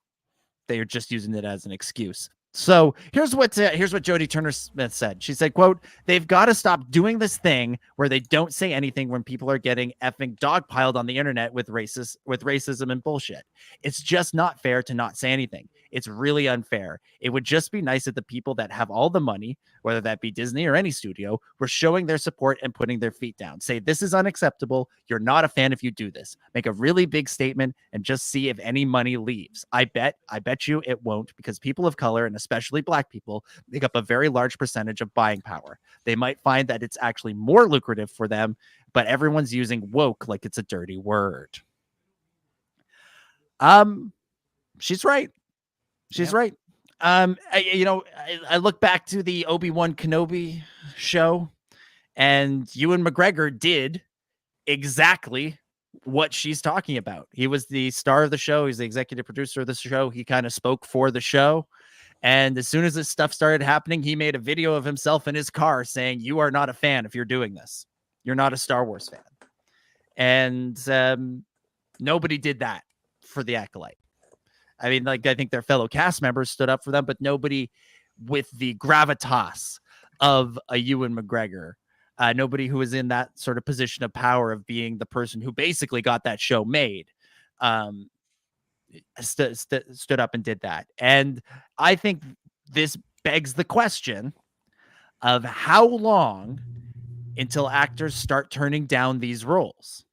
they are just using it as an excuse. So here's what Jodie Turner-Smith said. She said, quote, "They've got to stop doing this thing where they don't say anything when people are getting effing dogpiled on the internet with racism and bullshit. It's just not fair to not say anything. It's really unfair. It would just be nice if the people that have all the money, whether that be Disney or any studio, were showing their support and putting their feet down. Say, this is unacceptable. You're not a fan if you do this. Make a really big statement and just see if any money leaves. I bet you it won't, because people of color, and especially Black people, make up a very large percentage of buying power. They might find that it's actually more lucrative for them, but everyone's using woke like it's a dirty word." She's right. She's right. I look back to the Obi-Wan Kenobi show, and Ewan McGregor did exactly what she's talking about. He was the star of the show. He's the executive producer of the show. He kind of spoke for the show. And as soon as this stuff started happening, he made a video of himself in his car saying, "You are not a fan if you're doing this. You're not a Star Wars fan." And nobody did that for the Acolyte. I mean, like, I think their fellow cast members stood up for them, but nobody with the gravitas of a Ewan McGregor, nobody who was in that sort of position of power of being the person who basically got that show made, stood up and did that. And I think this begs the question of how long until actors start turning down these roles.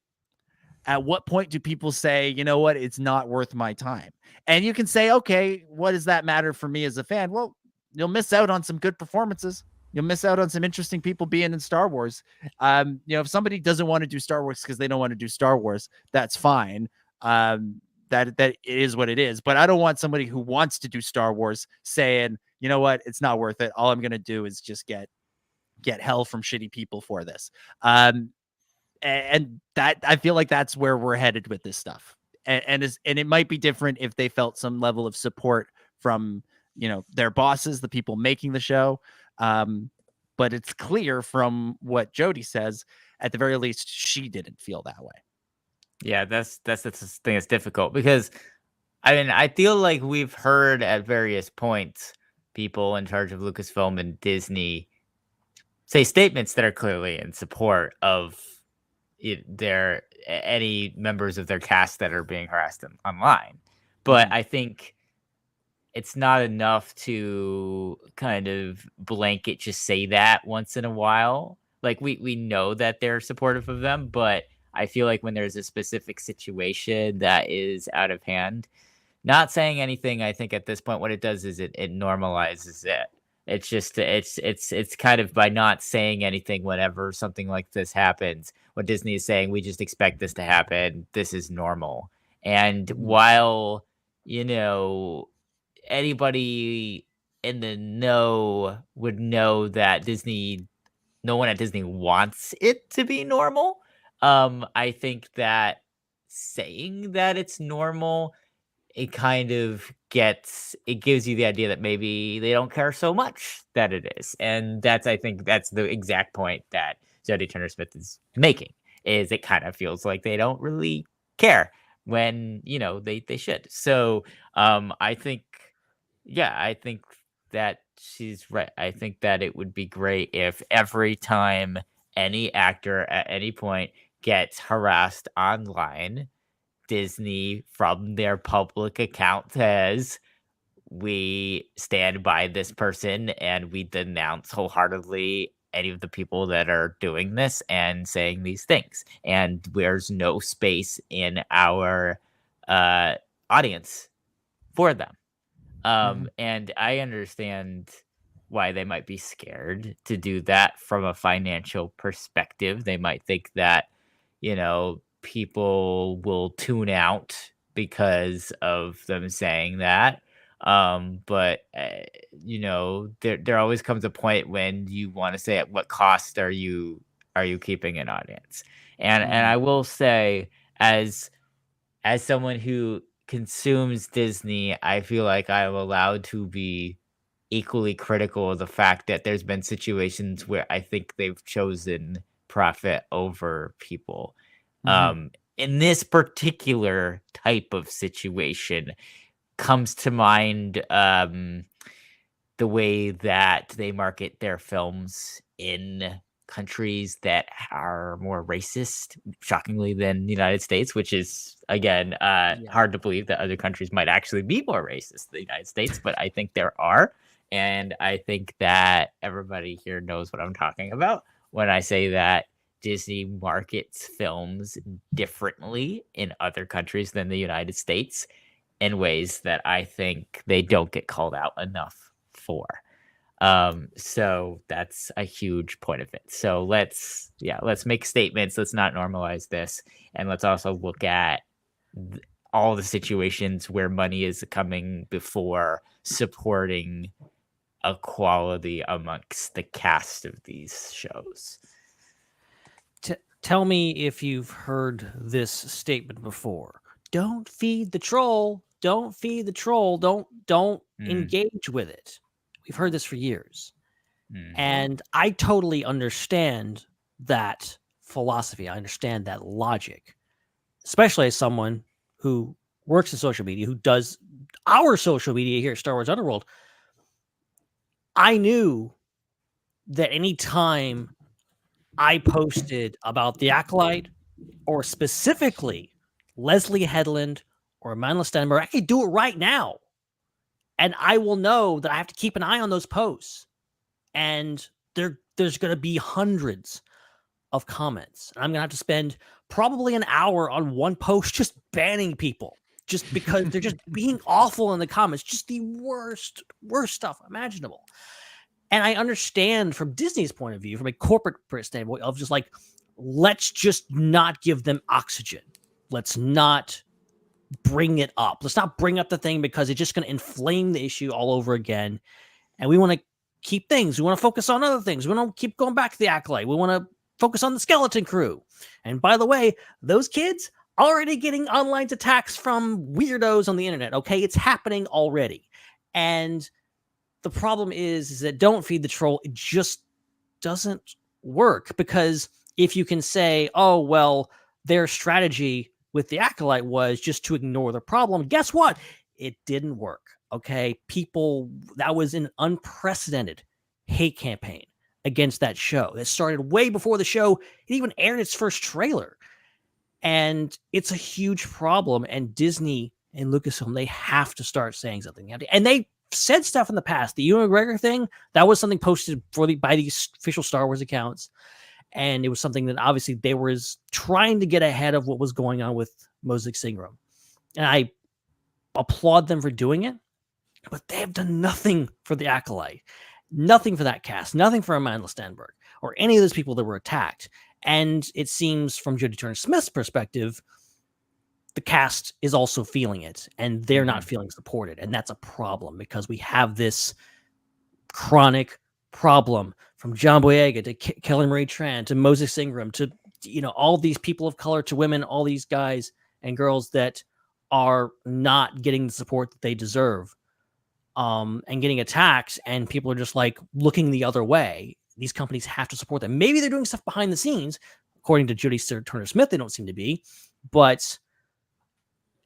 At what point do people say, you know what, it's not worth my time? And you can say, okay, what does that matter for me as a fan? Well, you'll miss out on some good performances. You'll miss out on some interesting people being in Star Wars. If somebody doesn't want to do Star Wars because they don't want to do Star Wars, that's fine. That is what it is. But I don't want somebody who wants to do Star Wars saying, you know what, it's not worth it. All I'm going to do is just get hell from shitty people for this. And that, I feel like that's where we're headed with this stuff. And it might be different if they felt some level of support from, their bosses, the people making the show. But it's clear from what Jodie says, at the very least, she didn't feel that way. Yeah, that's the thing that's difficult because I mean, I feel like we've heard at various points people in charge of Lucasfilm and Disney say statements that are clearly in support of any members of their cast that are being harassed online. But I think it's not enough to kind of blanket just say that once in a while. Like we know that they're supportive of them, but I feel like when there's a specific situation that is out of hand, not saying anything, I think at this point, what it does is it normalizes it. It's just it's kind of by not saying anything whenever something like this happens. What Disney is saying, we just expect this to happen. This is normal. And while anybody in the know would know that no one at Disney wants it to be normal. I think that saying that it's normal, it kind of gives you the idea that maybe they don't care so much that it is. And I think that's the exact point that Jodie Turner-Smith is making, is it kind of feels like they don't really care when, they should. So I think that she's right. I think that it would be great if every time any actor at any point gets harassed online, Disney from their public account says, we stand by this person and we denounce wholeheartedly any of the people that are doing this and saying these things. And there's no space in our audience for them. And I understand why they might be scared to do that from a financial perspective. They might think that, people will tune out because of them saying that. But there always comes a point when you want to say, at what cost are you keeping an audience? And I will say, as someone who consumes Disney, I feel like I'm allowed to be equally critical of the fact that there's been situations where I think they've chosen profit over people. In this particular type of situation comes to mind the way that they market their films in countries that are more racist, shockingly, than the United States, which is, again, hard to believe that other countries might actually be more racist than the United States, but I think there are. And I think that everybody here knows what I'm talking about when I say that Disney markets films differently in other countries than the United States in ways that I think they don't get called out enough for. So that's a huge point of it. So let's make statements. Let's not normalize this. And let's also look at all the situations where money is coming before supporting equality amongst the cast of these shows. Tell me if you've heard this statement before. Don't feed the troll. Don't feed the troll. Don't engage with it. We've heard this for years. And I totally understand that philosophy. I understand that logic, especially as someone who works in social media, who does our social media here at Star Wars Underworld. I knew that any time I posted about the Acolyte, or specifically Leslie Headland or Amanda Stenberg, I could do it right now. And I will know that I have to keep an eye on those posts. And there's going to be hundreds of comments. And I'm going to have to spend probably an hour on one post just banning people. Just because they're just being awful in the comments. Just the worst stuff imaginable. And I understand from Disney's point of view, from a corporate standpoint, of just like, let's just not give them oxygen. Let's not bring it up. Let's not bring up the thing because it's just going to inflame the issue all over again. And we want to keep things. We want to focus on other things. We want to keep going back to the Acolyte. We want to focus on the Skeleton Crew. And by the way, those kids already getting online attacks from weirdos on the internet. Okay, it's happening already. And the problem is that don't feed the troll. It just doesn't work, because if you can say, oh, well, their strategy with the Acolyte was just to ignore the problem. Guess what? It didn't work. Okay. That was an unprecedented hate campaign against that show. That started way before the show it even aired its first trailer. And it's a huge problem. And Disney and Lucasfilm, they have to start saying something. And they said stuff in the past. The Ewan McGregor thing, that was something posted by these official Star Wars accounts. And it was something that obviously they were trying to get ahead of what was going on with Moses Ingram. And I applaud them for doing it, but they have done nothing for the Acolyte, nothing for that cast, nothing for Amanda Stenberg or any of those people that were attacked. And it seems from Jodie Turner-Smith's perspective, the cast is also feeling it and they're not feeling supported. And that's a problem because we have this chronic problem from John Boyega to Kelly Marie Tran to Moses Ingram to, all these people of color, to women, all these guys and girls that are not getting the support that they deserve, and getting attacked, and people are just like looking the other way. These companies have to support them. Maybe they're doing stuff behind the scenes. According to Jodie Turner-Smith, they don't seem to be, but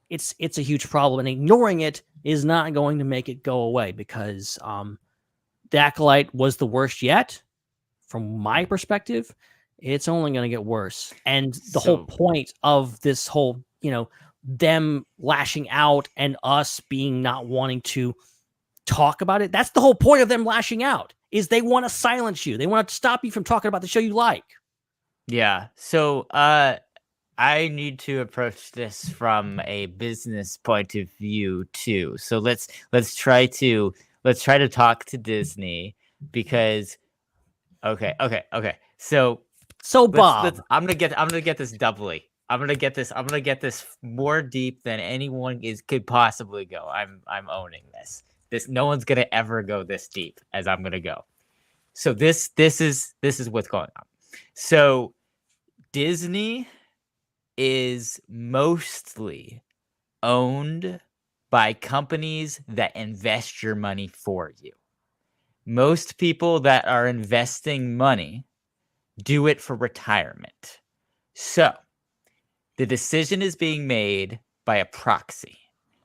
it's a huge problem, and ignoring it is not going to make it go away because the Acolyte was the worst yet. From my perspective, it's only going to get worse. And the whole point of this whole, them lashing out and us being not wanting to talk about it, that's the whole point of them lashing out, is they want to silence you. They want to stop you from talking about the show you like. Yeah. So I need to approach this from a business point of view too. So let's try to talk to Disney because okay. So Bob, I'm gonna get this doubly. I'm gonna get this more deep than anyone could possibly go. I'm owning this. No one's gonna ever go this deep as I'm gonna go. So this is what's going on. So Disney is mostly owned by companies that invest your money for you. Most people that are investing money do it for retirement. So the decision is being made by a proxy.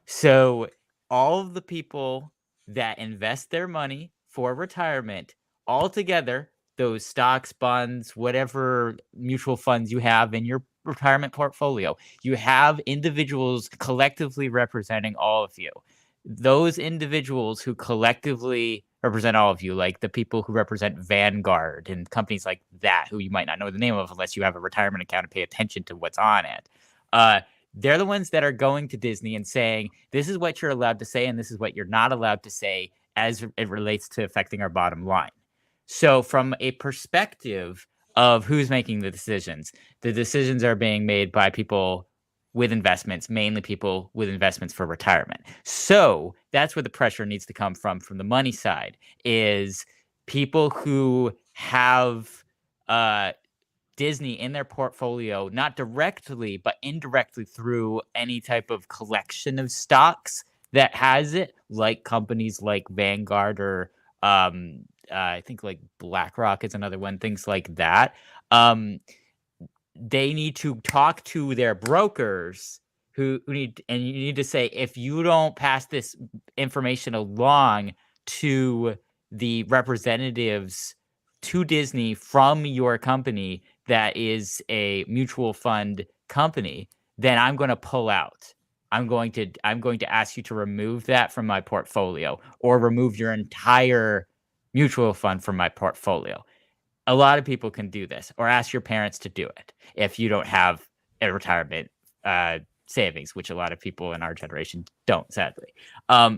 So all of the people that invest their money for retirement, all together, those stocks, bonds, whatever mutual funds you have in your retirement portfolio, you have individuals collectively representing all of you. Those individuals who collectively represent all of you, like the people who represent Vanguard and companies like that, who you might not know the name of unless you have a retirement account and pay attention to what's on it. They're the ones that are going to Disney and saying, this is what you're allowed to say and this is what you're not allowed to say as it relates to affecting our bottom line. So from a perspective of who's making the decisions are being made by people with investments, mainly people with investments for retirement. So that's where the pressure needs to come from the money side, is people who have Disney in their portfolio, not directly, but indirectly through any type of collection of stocks that has it, like companies like Vanguard or I think like BlackRock is another one, things like that. They need to talk to their brokers who need, and you need to say, if you don't pass this information along to the representatives to Disney from your company that is a mutual fund company, then I'm going to pull out. I'm going to ask you to remove that from my portfolio or remove your entire mutual fund from my portfolio. A lot of people can do this, or ask your parents to do it if you don't have a retirement savings, which a lot of people in our generation don't, sadly.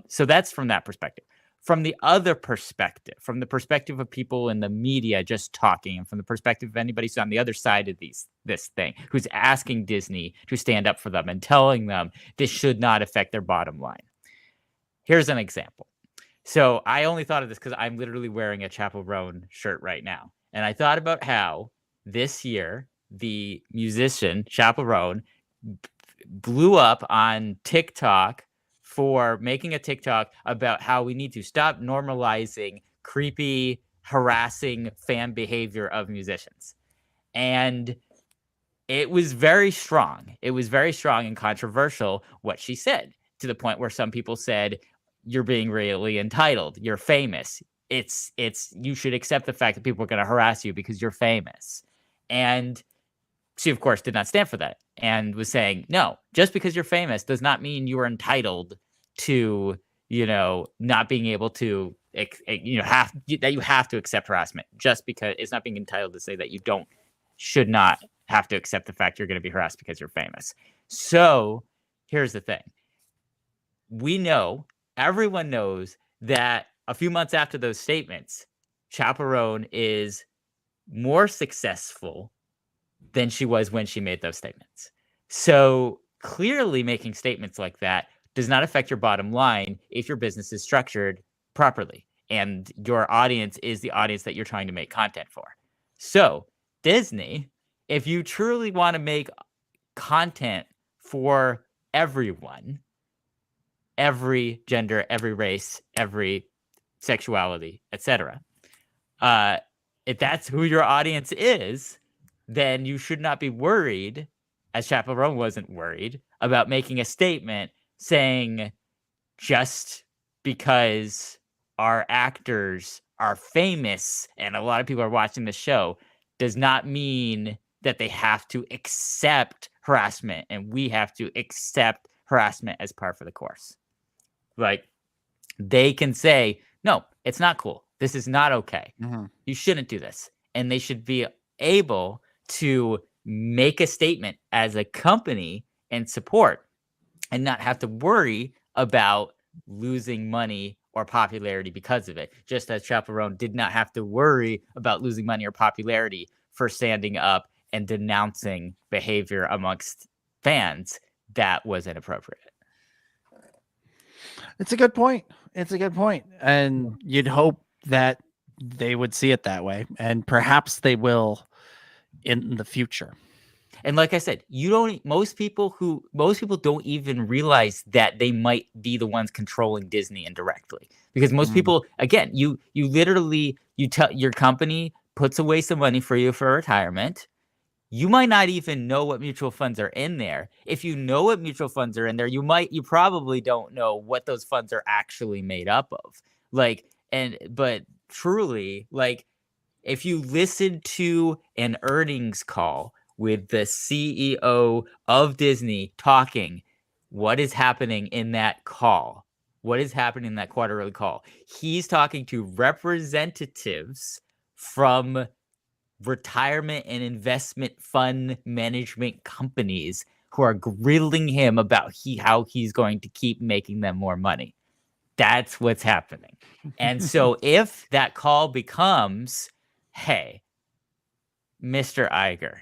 So that's from that perspective. From the other perspective, from the perspective of people in the media just talking, and from the perspective of anybody who's on the other side of this thing, who's asking Disney to stand up for them and telling them this should not affect their bottom line. Here's an example. So I only thought of this because I'm literally wearing a Chappell Roan shirt right now. And I thought about how this year, the musician Chappell Roan blew up on TikTok for making a TikTok about how we need to stop normalizing creepy, harassing fan behavior of musicians. And it was very strong. It was very strong and controversial what she said, to the point where some people said, you're being really entitled. You're famous. It's you should accept the fact that people are going to harass you because you're famous. And she, of course, did not stand for that and was saying, no, just because you're famous does not mean you are entitled to, not being able to, that you have to accept harassment. Just because it's not being entitled to say that you should not have to accept the fact you're going to be harassed because you're famous. So here's the thing. Everyone knows that a few months after those statements, Chaperone is more successful than she was when she made those statements. So clearly making statements like that does not affect your bottom line if your business is structured properly and your audience is the audience that you're trying to make content for. So Disney, if you truly want to make content for everyone, every gender, every race, every sexuality, etc., if that's who your audience is, then you should not be worried, as Chaperone wasn't worried, about making a statement saying just because our actors are famous and a lot of people are watching the show does not mean that they have to accept harassment, and we have to accept harassment as par for the course. Like, they can say, no, it's not cool. This is not okay. Mm-hmm. You shouldn't do this. And they should be able to make a statement as a company and support and not have to worry about losing money or popularity because of it. Just as Chaperone did not have to worry about losing money or popularity for standing up and denouncing behavior amongst fans that was inappropriate. It's a good point. And you'd hope that they would see it that way, and perhaps they will in the future. And like I said, most people don't even realize that they might be the ones controlling Disney indirectly, because most people, again, you tell your company puts away some money for you for retirement. You might not even know what mutual funds are in there. If you know what mutual funds are in there, you probably don't know what those funds are actually made up of. But truly, if you listen to an earnings call with the CEO of Disney talking, what is happening in that call? What is happening in that quarterly call? He's talking to representatives from retirement and investment fund management companies who are grilling him about how he's going to keep making them more money. That's what's happening. And so if that call becomes, hey, Mr. Iger,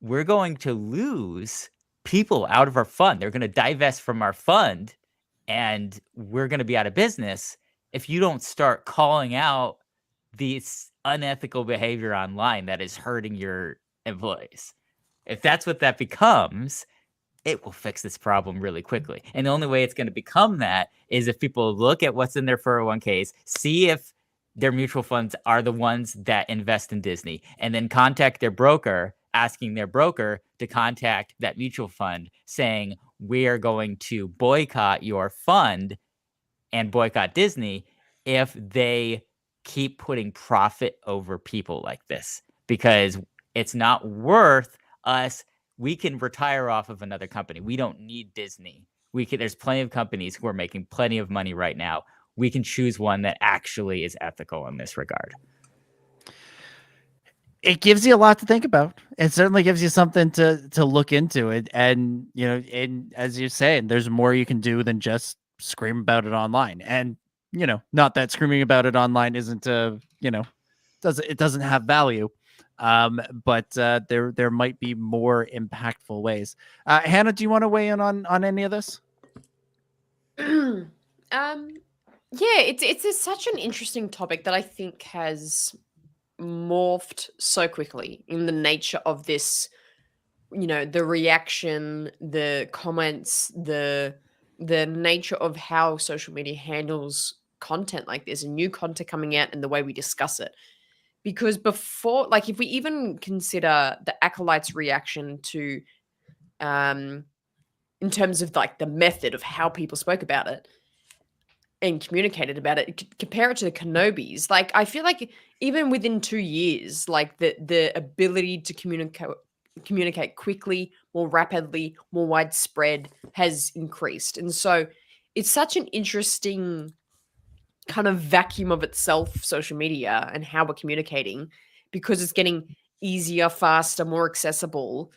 we're going to lose people out of our fund. They're going to divest from our fund and we're going to be out of business if you don't start calling out these unethical behavior online that is hurting your employees. If that's what that becomes, it will fix this problem really quickly. And the only way it's going to become that is if people look at what's in their 401ks, see if their mutual funds are the ones that invest in Disney, and then contact their broker, asking their broker to contact that mutual fund saying, we are going to boycott your fund and boycott Disney if they keep putting profit over people like this, because it's not worth us. We can retire off of another company. We don't need Disney. There's plenty of companies who are making plenty of money right now. We can choose one that actually is ethical in this regard. It gives you a lot to think about. It certainly gives you something to look into it. And, and as you're saying, there's more you can do than just scream about it online. And, not that screaming about it online isn't, it doesn't have value. But there might be more impactful ways. Hannah, do you want to weigh in on any of this? Yeah, it's such an interesting topic that I think has morphed so quickly in the nature of this, the reaction, the comments, the nature of how social media handles content like this and new content coming out and the way we discuss it. because before, like, if we even consider the Acolyte's reaction to, in terms of like the method of how people spoke about it and communicated about it, compare it to the Kenobis. Like, I feel like even within 2 years, like the ability to communicate quickly, more rapidly, more widespread has increased. And so it's such an interesting kind of vacuum of itself, social media and how we're communicating, because it's getting easier, faster, more accessible.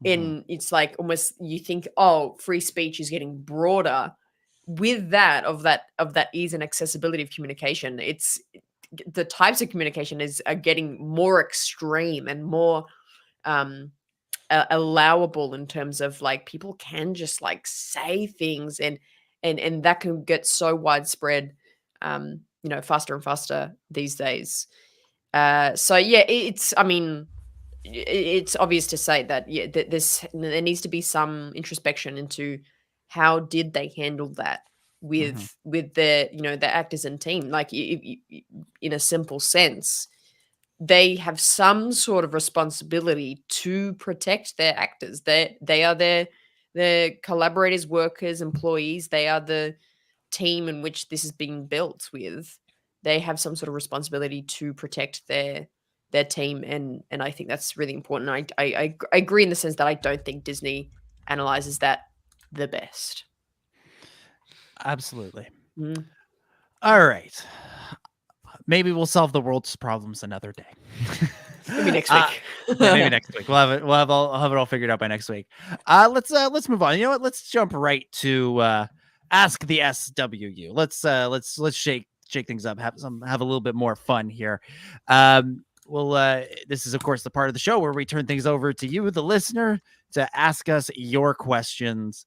And it's like almost, you think, oh, free speech is getting broader. With that of that ease and accessibility of communication, it's the types of communication are getting more extreme and more allowable, in terms of like people can just like say things, and that can get so widespread, faster and faster these days. So yeah, it's obvious to say that there needs to be some introspection into how did they handle that with the the actors and team. Like, in a simple sense, they have some sort of responsibility to protect their actors. They are their collaborators, workers, employees. They are the team in which this is being built with. They have some sort of responsibility to protect their team, and I think that's really important. I agree in the sense that I don't think Disney analyzes that the best. Absolutely. Mm. All right. Maybe we'll solve the world's problems another day. Maybe next week. Maybe next week. I'll have it all figured out by next week. Let's move on. You know what? Let's jump right to Ask the SWU. Let's shake things up. Have a little bit more fun here. This is of course the part of the show where we turn things over to you, the listener, to ask us your questions.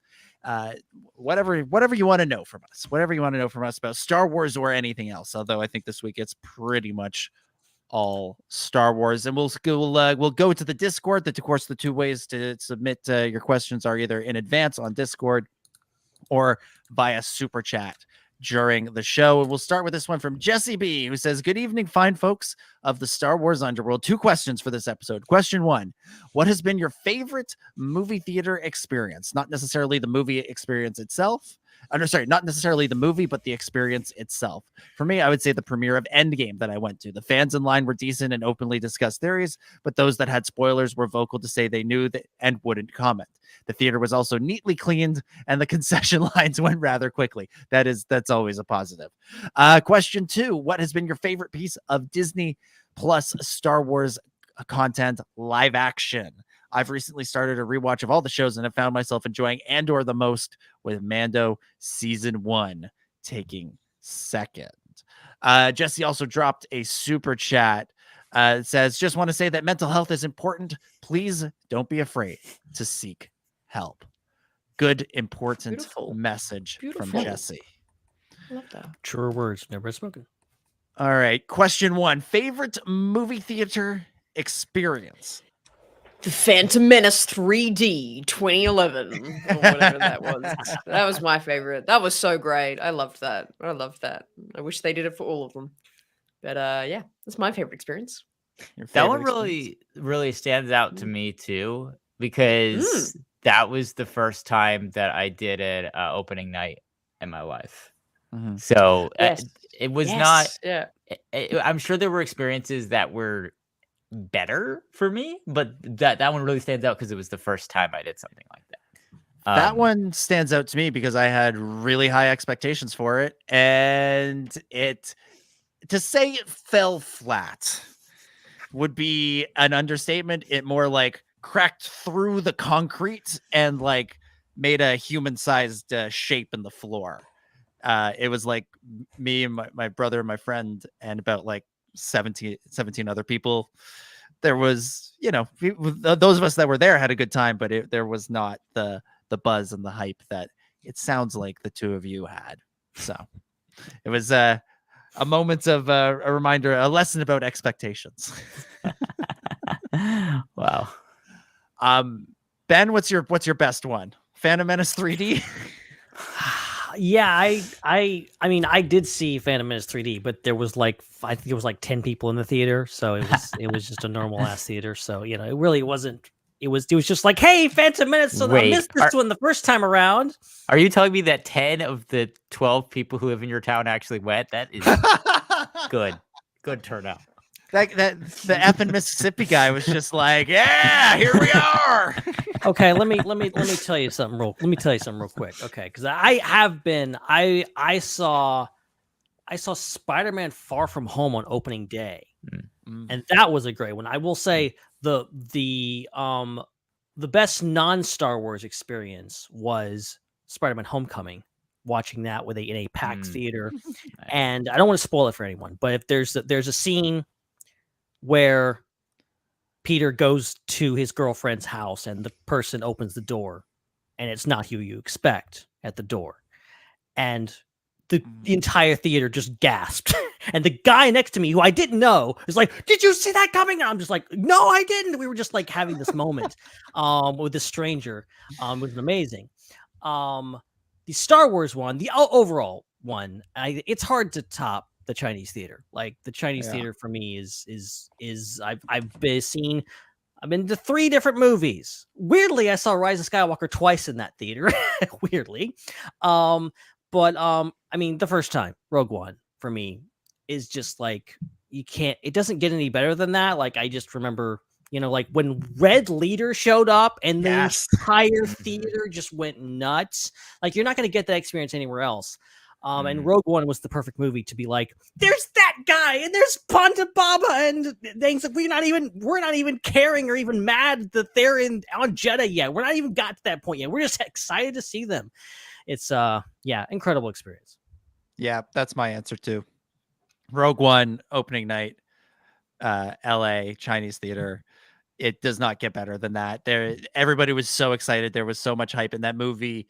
Whatever you want to know from us, about Star Wars or anything else. Although I think this week it's pretty much all Star Wars, and we'll go to the Discord. Of course, the two ways to submit your questions are either in advance on Discord or via super chat during the show. And we'll start with this one from Jesse B, who says, "Good evening, fine folks of the Star Wars Underworld. 2 questions for this episode. Question 1, what has been your favorite movie theater experience? Not necessarily the movie experience itself. Not necessarily the movie, but the experience itself. For me, I would say the premiere of Endgame that I went to. The fans in line were decent and openly discussed theories, but those that had spoilers were vocal to say they knew that and wouldn't comment. The theater was also neatly cleaned, and the concession lines went rather quickly. That's always a positive. Question 2, what has been your favorite piece of Disney Plus Star Wars content live action? I've recently started a rewatch of all the shows and have found myself enjoying Andor the most, with Mando season 1 taking second." Jesse also dropped a super chat. It says, "Just want to say that mental health is important. Please don't be afraid to seek help." Good, important message from Jesse. I love that. Truer words never spoken. All right. Question 1, favorite movie theater experience? The Phantom Menace 3D 2011, or whatever that was. That was my favorite. That was so great. I loved that. I wish they did it for all of them. But yeah, that's my favorite experience. That one really stands out to me too, because that was the first time that I did an opening night in my life. So it was not. Yeah. I'm sure there were experiences that were better for me, but that one really stands out because it was the first time I did something like that. That one stands out to me because I had really high expectations for it, and to say it fell flat would be an understatement. It more like cracked through the concrete and like made a human-sized shape in the floor. It was like me and my brother and my friend and about like 17 other people. There was, those of us that were there had a good time, but there was not the buzz and the hype that it sounds like the two of you had. So it was a moment of a reminder, a lesson about expectations. Wow. Ben, what's your best one? Phantom Menace 3D? Yeah, I mean, I did see Phantom Menace 3D, but there was like, I think it was like 10 people in the theater, so it was just a normal ass theater. So you know, it really wasn't. It was just like, hey, Phantom Menace. So I Wait, missed this one the first time around. Are you telling me that 10 of the 12 people who live in your town actually went? That is good turnout. That the effing Mississippi guy was just like, yeah, here we are. Okay, let me tell you something real quick. Okay, because I saw Spider-Man Far From Home on opening day, and that was a great one. I will say the best non-Star Wars experience was Spider-Man Homecoming. Watching that in a packed theater, and I don't want to spoil it for anyone, but if there's a scene where Peter goes to his girlfriend's house and the person opens the door and it's not who you expect at the door. And the entire theater just gasped. And the guy next to me, who I didn't know, was like, did you see that coming? And I'm just like, no, I didn't. We were just like having this moment with this stranger. It was amazing. The Star Wars one, the overall one, it's hard to top the Chinese theater. Like the Chinese theater for me is I've been to 3 different movies. Weirdly, I saw Rise of Skywalker twice in that theater. Weirdly. But I mean, the first time, Rogue One, for me, is just like, it doesn't get any better than that. Like, I just remember, you know, like when Red Leader showed up and the entire theater just went nuts. Like, you're not going to get that experience anywhere else. And Rogue One was the perfect movie to be like, there's that guy and there's Ponta Baba and things that we're not even caring or even mad that they're on Jeddah yet. We're not even got to that point yet. We're just excited to see them. It's incredible experience. Yeah, that's my answer too. Rogue One opening night, LA Chinese theater. It does not get better than that. Everybody was so excited. There was so much hype, and that movie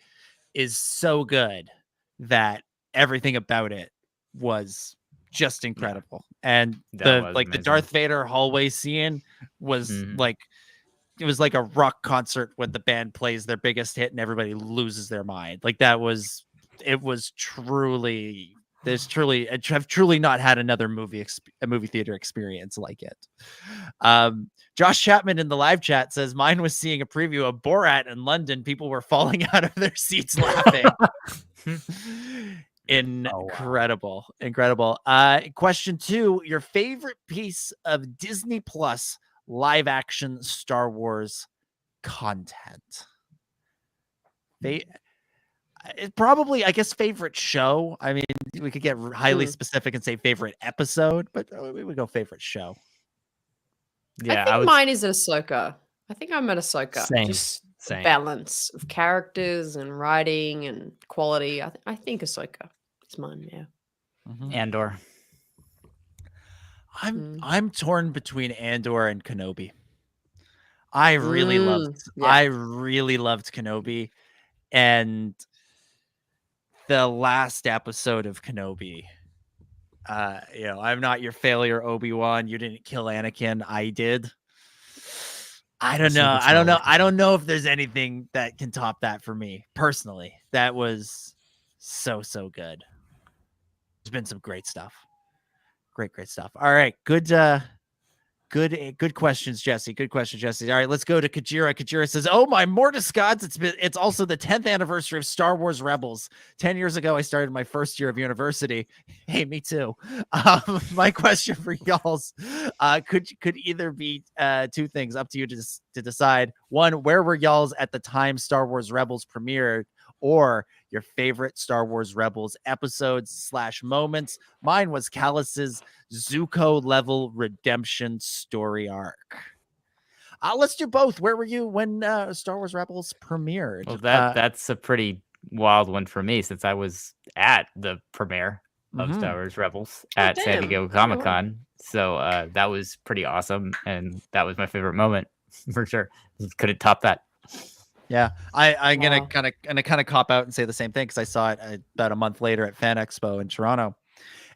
is so good that everything about it was just incredible. And the Darth Vader hallway scene was like, it was like a rock concert when the band plays their biggest hit and everybody loses their mind. Like I've truly not had another movie theater experience like it. Josh Chapman in the live chat says, mine was seeing a preview of Borat in London. People were falling out of their seats laughing. Incredible. Question 2, your favorite piece of Disney Plus live action Star Wars content. Probably, I guess, favorite show. I mean, we could get highly specific and say favorite episode, but we would go favorite show. Yeah, I think mine is Ahsoka. I think I'm at Ahsoka. Same. Balance of characters and writing and quality. I think Ahsoka is mine. Yeah. Andor. I'm torn between Andor and Kenobi. I really loved Kenobi, and the last episode of Kenobi. I'm not your failure, Obi-Wan. You didn't kill Anakin. I did. I don't know if there's anything that can top that for me personally. That was so good. There's been some great stuff. Great stuff. All right. Good questions, Jesse. Good question, Jesse. All right, let's go to Kajira. Kajira says, oh, my Mortis gods. It's also the 10th anniversary of Star Wars Rebels. 10 years ago, I started my first year of university. Hey, me too. My question for y'all's could either be 2 things, up to you to decide. 1, where were y'all's at the time Star Wars Rebels premiered? Or your favorite Star Wars Rebels episodes / moments. Mine was Callus's Zuko level redemption story arc. Let's do both. Where were you when Star Wars Rebels premiered? Well, that's a pretty wild one for me, since I was at the premiere of Star Wars Rebels at San Diego ComicCon. So that was pretty awesome, and that was my favorite moment for sure. Couldn't top that. Yeah, I'm gonna kind of cop out and say the same thing, because I saw it about a month later at Fan Expo in Toronto,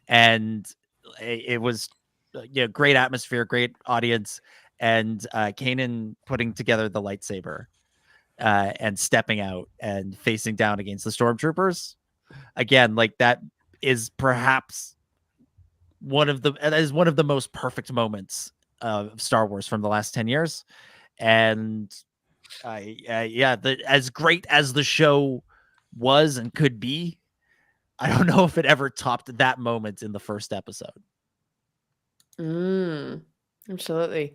and it was great atmosphere, great audience, and Kanan putting together the lightsaber and stepping out and facing down against the stormtroopers. again, like that is perhaps one of the most perfect moments of Star Wars from the last 10 years. And as great as the show was and could be, I don't know if it ever topped that moment in the first episode. Absolutely.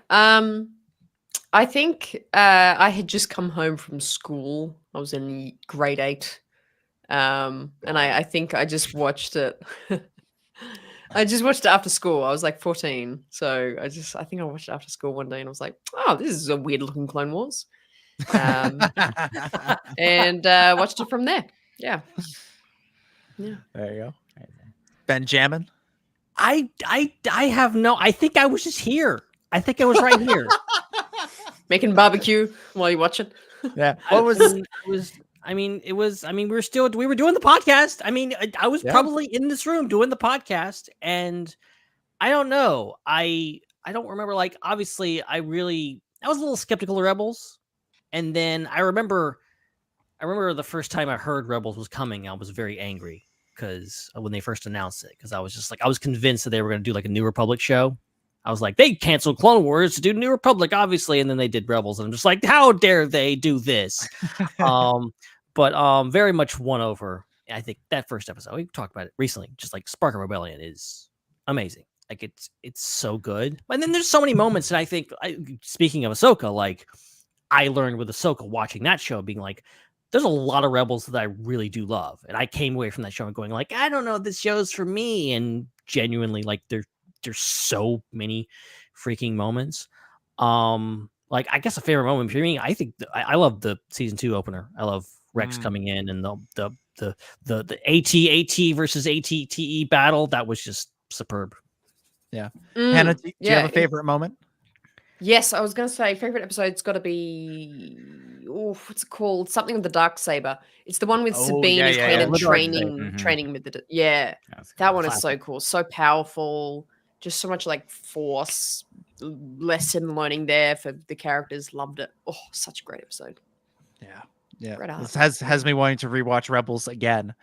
I think I had just come home from school. I was in grade 8. And I think I just watched it. I just watched it after school. I was like 14. So I think I watched it after school one day and I was like, oh, this is a weird looking Clone Wars. And watched it from there. Yeah. There you go. Benjamin? I have no, I think I was just here. I think I was right here. Making barbecue while you watch it. Yeah. We were doing the podcast. I mean, I was probably in this room doing the podcast, and I don't know. I don't remember, like, obviously I was a little skeptical of Rebels. And then I remember the first time I heard Rebels was coming, I was very angry because when they first announced it, because I was just like, I was convinced that they were going to do like a New Republic show. I was like, they canceled Clone Wars to do New Republic, obviously, and then they did Rebels, and I'm just like, how dare they do this? But very much won over. I think that first episode, we talked about it recently, just like Spark of Rebellion is amazing. Like it's so good. And then there's so many moments, and I think, speaking of Ahsoka, like I learned with Ahsoka watching that show, being like, there's a lot of Rebels that I really do love, and I came away from that show and going like, I don't know, this show's for me, and genuinely, like there's so many freaking moments. Like I guess a favorite moment for me, I think I love the season 2 opener. I love Rex coming in and the AT versus ATTE battle. That was just superb. Yeah. Hannah, do you have a favorite moment? Yes, I was going to say favorite episode's got to be, what's it called? Something of the Darksaber. It's the one with Sabine and Kanan training with the. Yeah, that one is so cool, so powerful. Just so much like force lesson learning there for the characters. Loved it. Oh, such a great episode. Yeah. This has me wanting to rewatch Rebels again.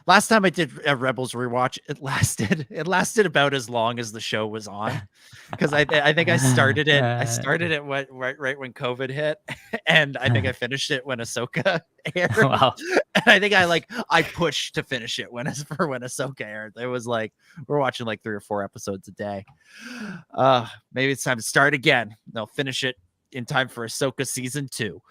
Last time I did a Rebels rewatch, it lasted about as long as the show was on, because I think I started it. Right when COVID hit, and I think I finished it when Ahsoka aired. Wow. And I think I pushed to finish it when Ahsoka aired. It was like we're watching like 3 or 4 episodes a day. Maybe it's time to start again. They'll finish it in time for Ahsoka season 2.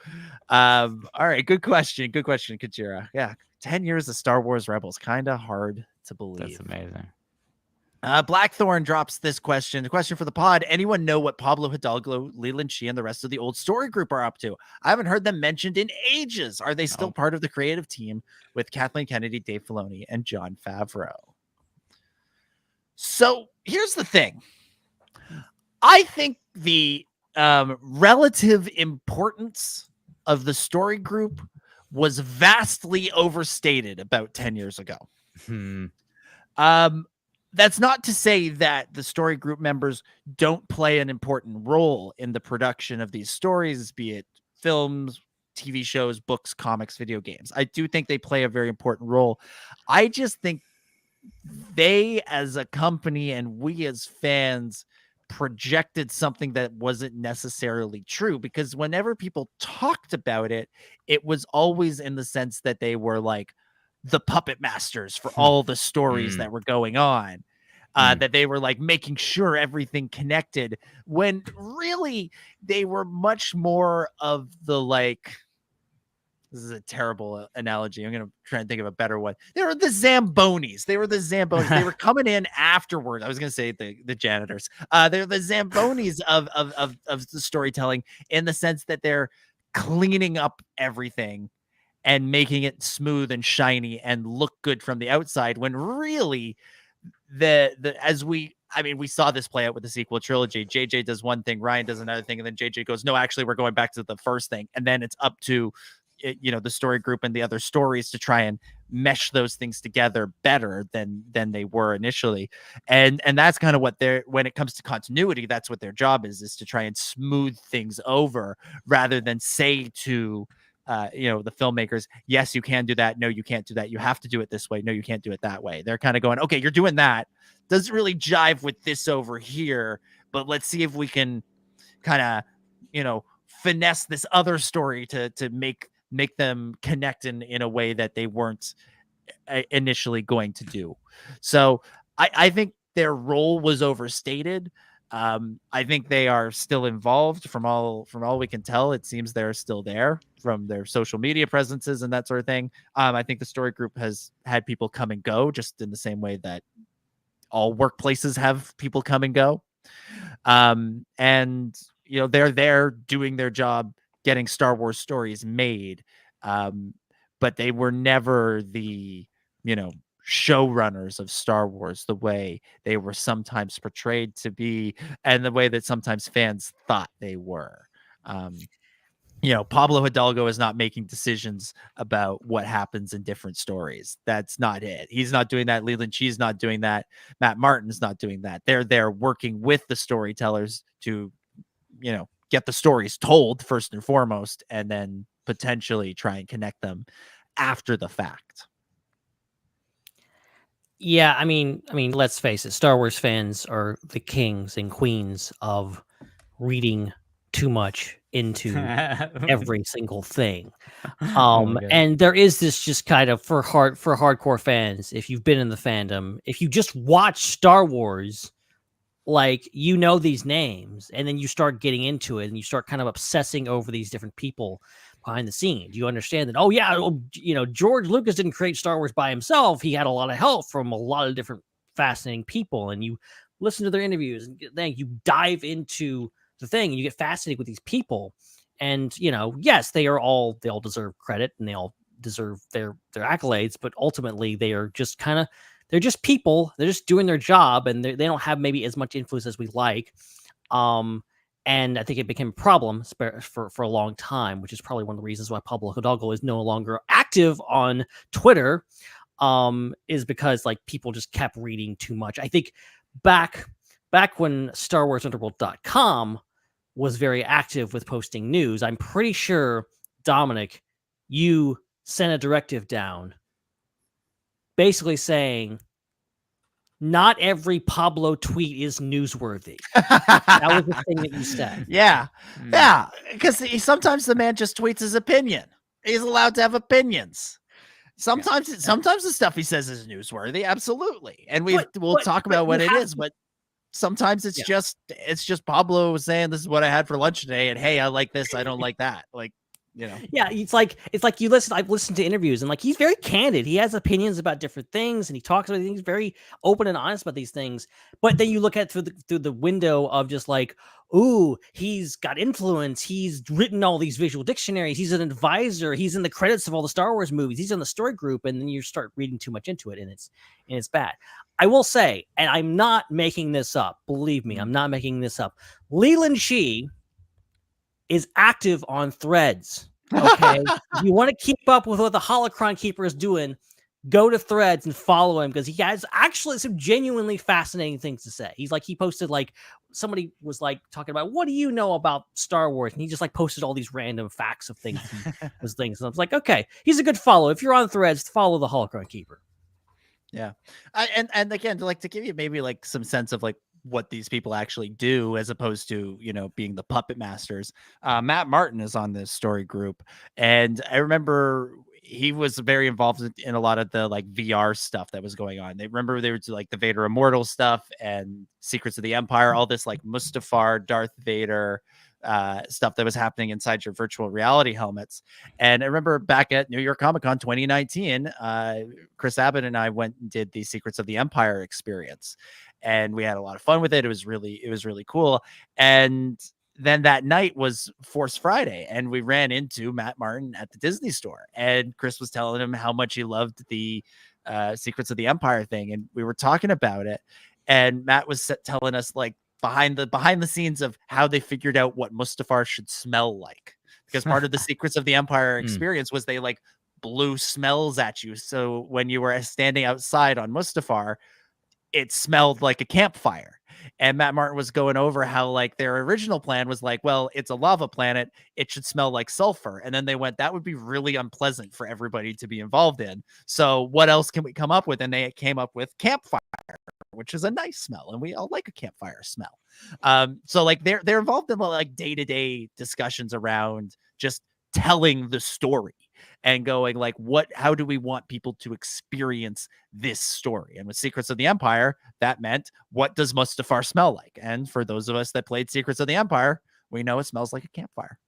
All right, good question, Kajira. Yeah. 10 years of Star Wars Rebels, kind of hard to believe. That's amazing. Blackthorn drops this question. The question for the pod: anyone know what Pablo Hidalgo, Leland Shee, and the rest of the old story group are up to? I haven't heard them mentioned in ages. Are they still part of the creative team with Kathleen Kennedy, Dave Filoni, and Jon Favreau? So here's the thing. I think the relative importance of the story group was vastly overstated about 10 years ago. That's not to say that the story group members don't play an important role in the production of these stories, be it films, TV shows, books, comics, video games. I do think they play a very important role. I just think they, as a company, and we as fans, projected something that wasn't necessarily true, because whenever people talked about it, it was always in the sense that they were like the puppet masters for all the stories that were going on, that they were like making sure everything connected, when really they were much more of the like, this is a terrible analogy, I'm going to try and think of a better one. They were the Zambonis. They were coming in afterward. I was going to say the janitors. They're the Zambonis of the storytelling, in the sense that they're cleaning up everything and making it smooth and shiny and look good from the outside, when really we saw this play out with the sequel trilogy. JJ does one thing, Ryan does another thing, and then JJ goes, no, actually we're going back to the first thing. And then it's up to the story group and the other stories to try and mesh those things together better than they were initially. And that's kind of what when it comes to continuity, that's what their job is to try and smooth things over, rather than say to the filmmakers, yes, you can do that. No, you can't do that. You have to do it this way. No, you can't do it that way. They're kind of going, okay, you're doing that. Doesn't really jive with this over here, but let's see if we can kind of, finesse this other story to make them connect in a way that they weren't initially going to do. So I think their role was overstated. I think they are still involved from all we can tell. It seems they're still there from their social media presences and that sort of thing. I think the story group has had people come and go, just in the same way that all workplaces have people come and go. And they're there doing their job, getting Star Wars stories made. But they were never the, showrunners of Star Wars the way they were sometimes portrayed to be, and the way that sometimes fans thought they were. Pablo Hidalgo is not making decisions about what happens in different stories. That's not it. He's not doing that. Leland Chee's not doing that. Matt Martin's not doing that. They're there working with the storytellers to, get the stories told first and foremost, and then potentially try and connect them after the fact. Yeah, I mean, let's face it. Star Wars fans are the kings and queens of reading too much into every single thing. And there is this just kind of for hardcore fans, if you've been in the fandom, if you just watch Star Wars, like, these names, and then you start getting into it and you start kind of obsessing over these different people behind the scenes. You understand that, George Lucas didn't create Star Wars by himself. He had a lot of help from a lot of different fascinating people, and you listen to their interviews and then you dive into the thing and you get fascinated with these people. And, yes, they all deserve credit and they all deserve their accolades, but ultimately they are just they're just people. They're just doing their job, and they don't have maybe as much influence as we like. And I think it became a problem for a long time, which is probably one of the reasons why Pablo Hidalgo is no longer active on Twitter, is because people just kept reading too much. I think back when StarWarsUnderworld.com was very active with posting news, I'm pretty sure, Dominic, you sent a directive down basically saying not every Pablo tweet is newsworthy. That was the thing that you said. Yeah. Yeah. Because sometimes the man just tweets his opinion. He's allowed to have opinions. Sometimes the stuff he says is newsworthy. Absolutely. And we'll talk about what it is, but sometimes it's just Pablo saying, this is what I had for lunch today. And hey, I like this. I don't like that. Yeah, it's like you listen. I've listened to interviews, and he's very candid. He has opinions about different things, and he talks about things, very open and honest about these things. But then you look at through the window of just ooh, he's got influence. He's written all these visual dictionaries. He's an advisor. He's in the credits of all the Star Wars movies. He's in the story group, and then you start reading too much into it, and it's bad. I will say, and I'm not making this up. Believe me, I'm not making this up. Leland Shee is active on Threads. Okay. If you want to keep up with what the Holocron Keeper is doing, go to Threads and follow him, because he has actually some genuinely fascinating things to say. He posted somebody was talking about, what do you know about Star Wars? And he just posted all these random facts of things. Those things. And I was like, okay, he's a good follow. If you're on Threads, follow the Holocron Keeper. Yeah. And again, to give you maybe some sense of what these people actually do, as opposed to, being the puppet masters. Matt Martin is on this story group. And I remember he was very involved in a lot of the VR stuff that was going on. They were the Vader Immortal stuff and Secrets of the Empire, all this Mustafar, Darth Vader stuff that was happening inside your virtual reality helmets. And I remember back at New York ComicCon 2019, Chris Abbott and I went and did the Secrets of the Empire experience, and we had a lot of fun with it. It was really cool. And then that night was Force Friday, and we ran into Matt Martin at the Disney store, and Chris was telling him how much he loved the Secrets of the Empire thing, and we were talking about it, and Matt was telling us behind the scenes of how they figured out what Mustafar should smell like, because part of the Secrets of the Empire experience was they blew smells at you, so when you were standing outside on Mustafar, it smelled like a campfire. And Matt Martin was going over how like their original plan was like, well, it's a lava planet. It should smell like sulfur. And then they went, that would be really unpleasant for everybody to be involved in. So what else can we come up with? And they came up with campfire, which is a nice smell. And we all like a campfire smell. So like they're involved in like day-to-day discussions around just telling the story and going like, how do we want people to experience this story? And with Secrets of the Empire, that meant, what does Mustafar smell like? And for those of us that played Secrets of the Empire, we know it smells like a campfire.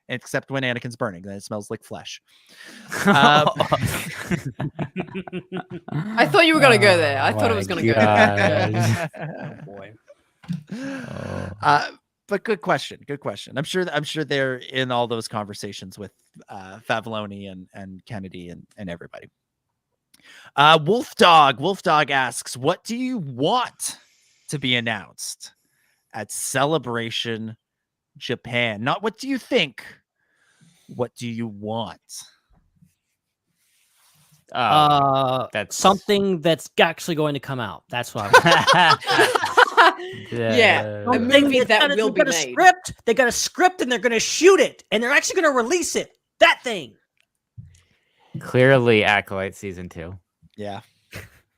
Except when Anakin's burning, then it smells like flesh. I thought you were going to go there. I thought it was going to go there. Oh, boy. But good question. Good question. I'm sure they're in all those conversations with Favalloni and Kennedy and everybody. Wolf Dog asks, what do you want to be announced at Celebration Japan? Not what do you think? What do you want? That's something that's actually going to come out. That's what I Yeah, a movie that will be made. They got a script and they're going to shoot it and they're actually going to release it. That thing. Clearly, Acolyte season 2. Yeah,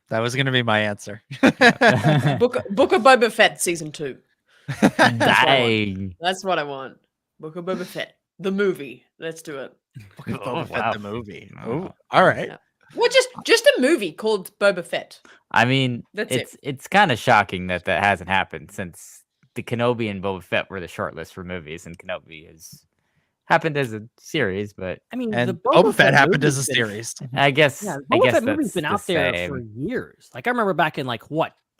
that was going to be my answer. Book of Boba Fett season 2. Dang. That's what I want. Book of Boba Fett, the movie. Let's do it. Book of Boba Fett, the movie. Oh, all right. Yeah. Well, just a movie called Boba Fett. I mean, That's it's kind of shocking that hasn't happened since the Kenobi and Boba Fett were the shortlist for movies, and Kenobi has happened as a series. But I mean, and the Boba Fett happened as a series. I guess. Yeah, I Boba guess Fett movie's been that's out the there same. for years. Like I remember back in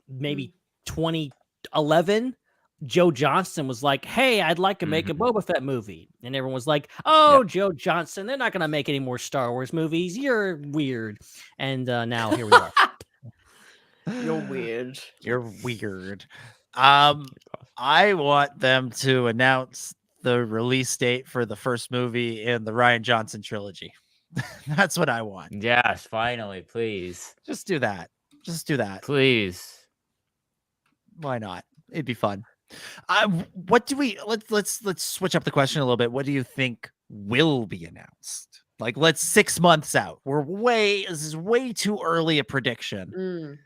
maybe 2011. Joe Johnston was like, hey, I'd like to make a Boba Fett movie. And everyone was like, oh, Joe Johnston, they're not going to make any more Star Wars movies. You're weird. And now here we are. You're weird. You're weird. I want them to announce the release date for the first movie in the Rian Johnson trilogy. That's what I want. Yes, finally, please. Just do that. Just do that. Please. Why not? It'd be fun. What do we let's switch up the question a little bit. What do you think will be announced? Like, let's 6 months out. This is way too early a prediction.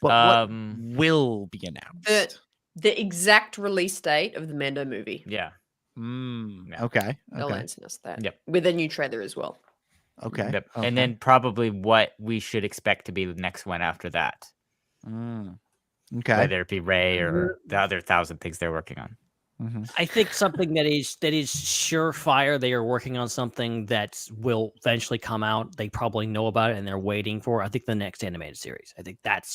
But what will be announced? The exact release date of the Mando movie. Yeah. Okay. They'll answer us that. Yep. With a new trailer as well. Okay. Yep. Okay. And then probably what we should expect to be the next one after that. Okay. Whether it be Rey or the other 1,000 things they're working on. I think something that is surefire. They are working on something that will eventually come out. They probably know about it and they're waiting for. I think the next animated series. I think that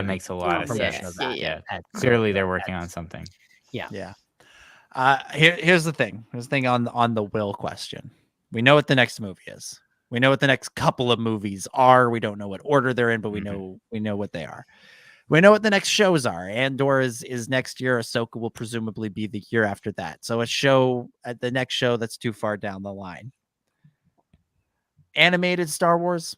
makes a lot of sense. Yeah. Clearly, they're working on something. Yeah. Here's the thing. Here's the thing on the will question. We know what the next movie is. We know what the next couple of movies are. We don't know what order they're in, but we know what they are. We know what the next shows are. Andor is next year. Ahsoka will presumably be the year after that. So the next show that's too far down the line. Animated Star Wars,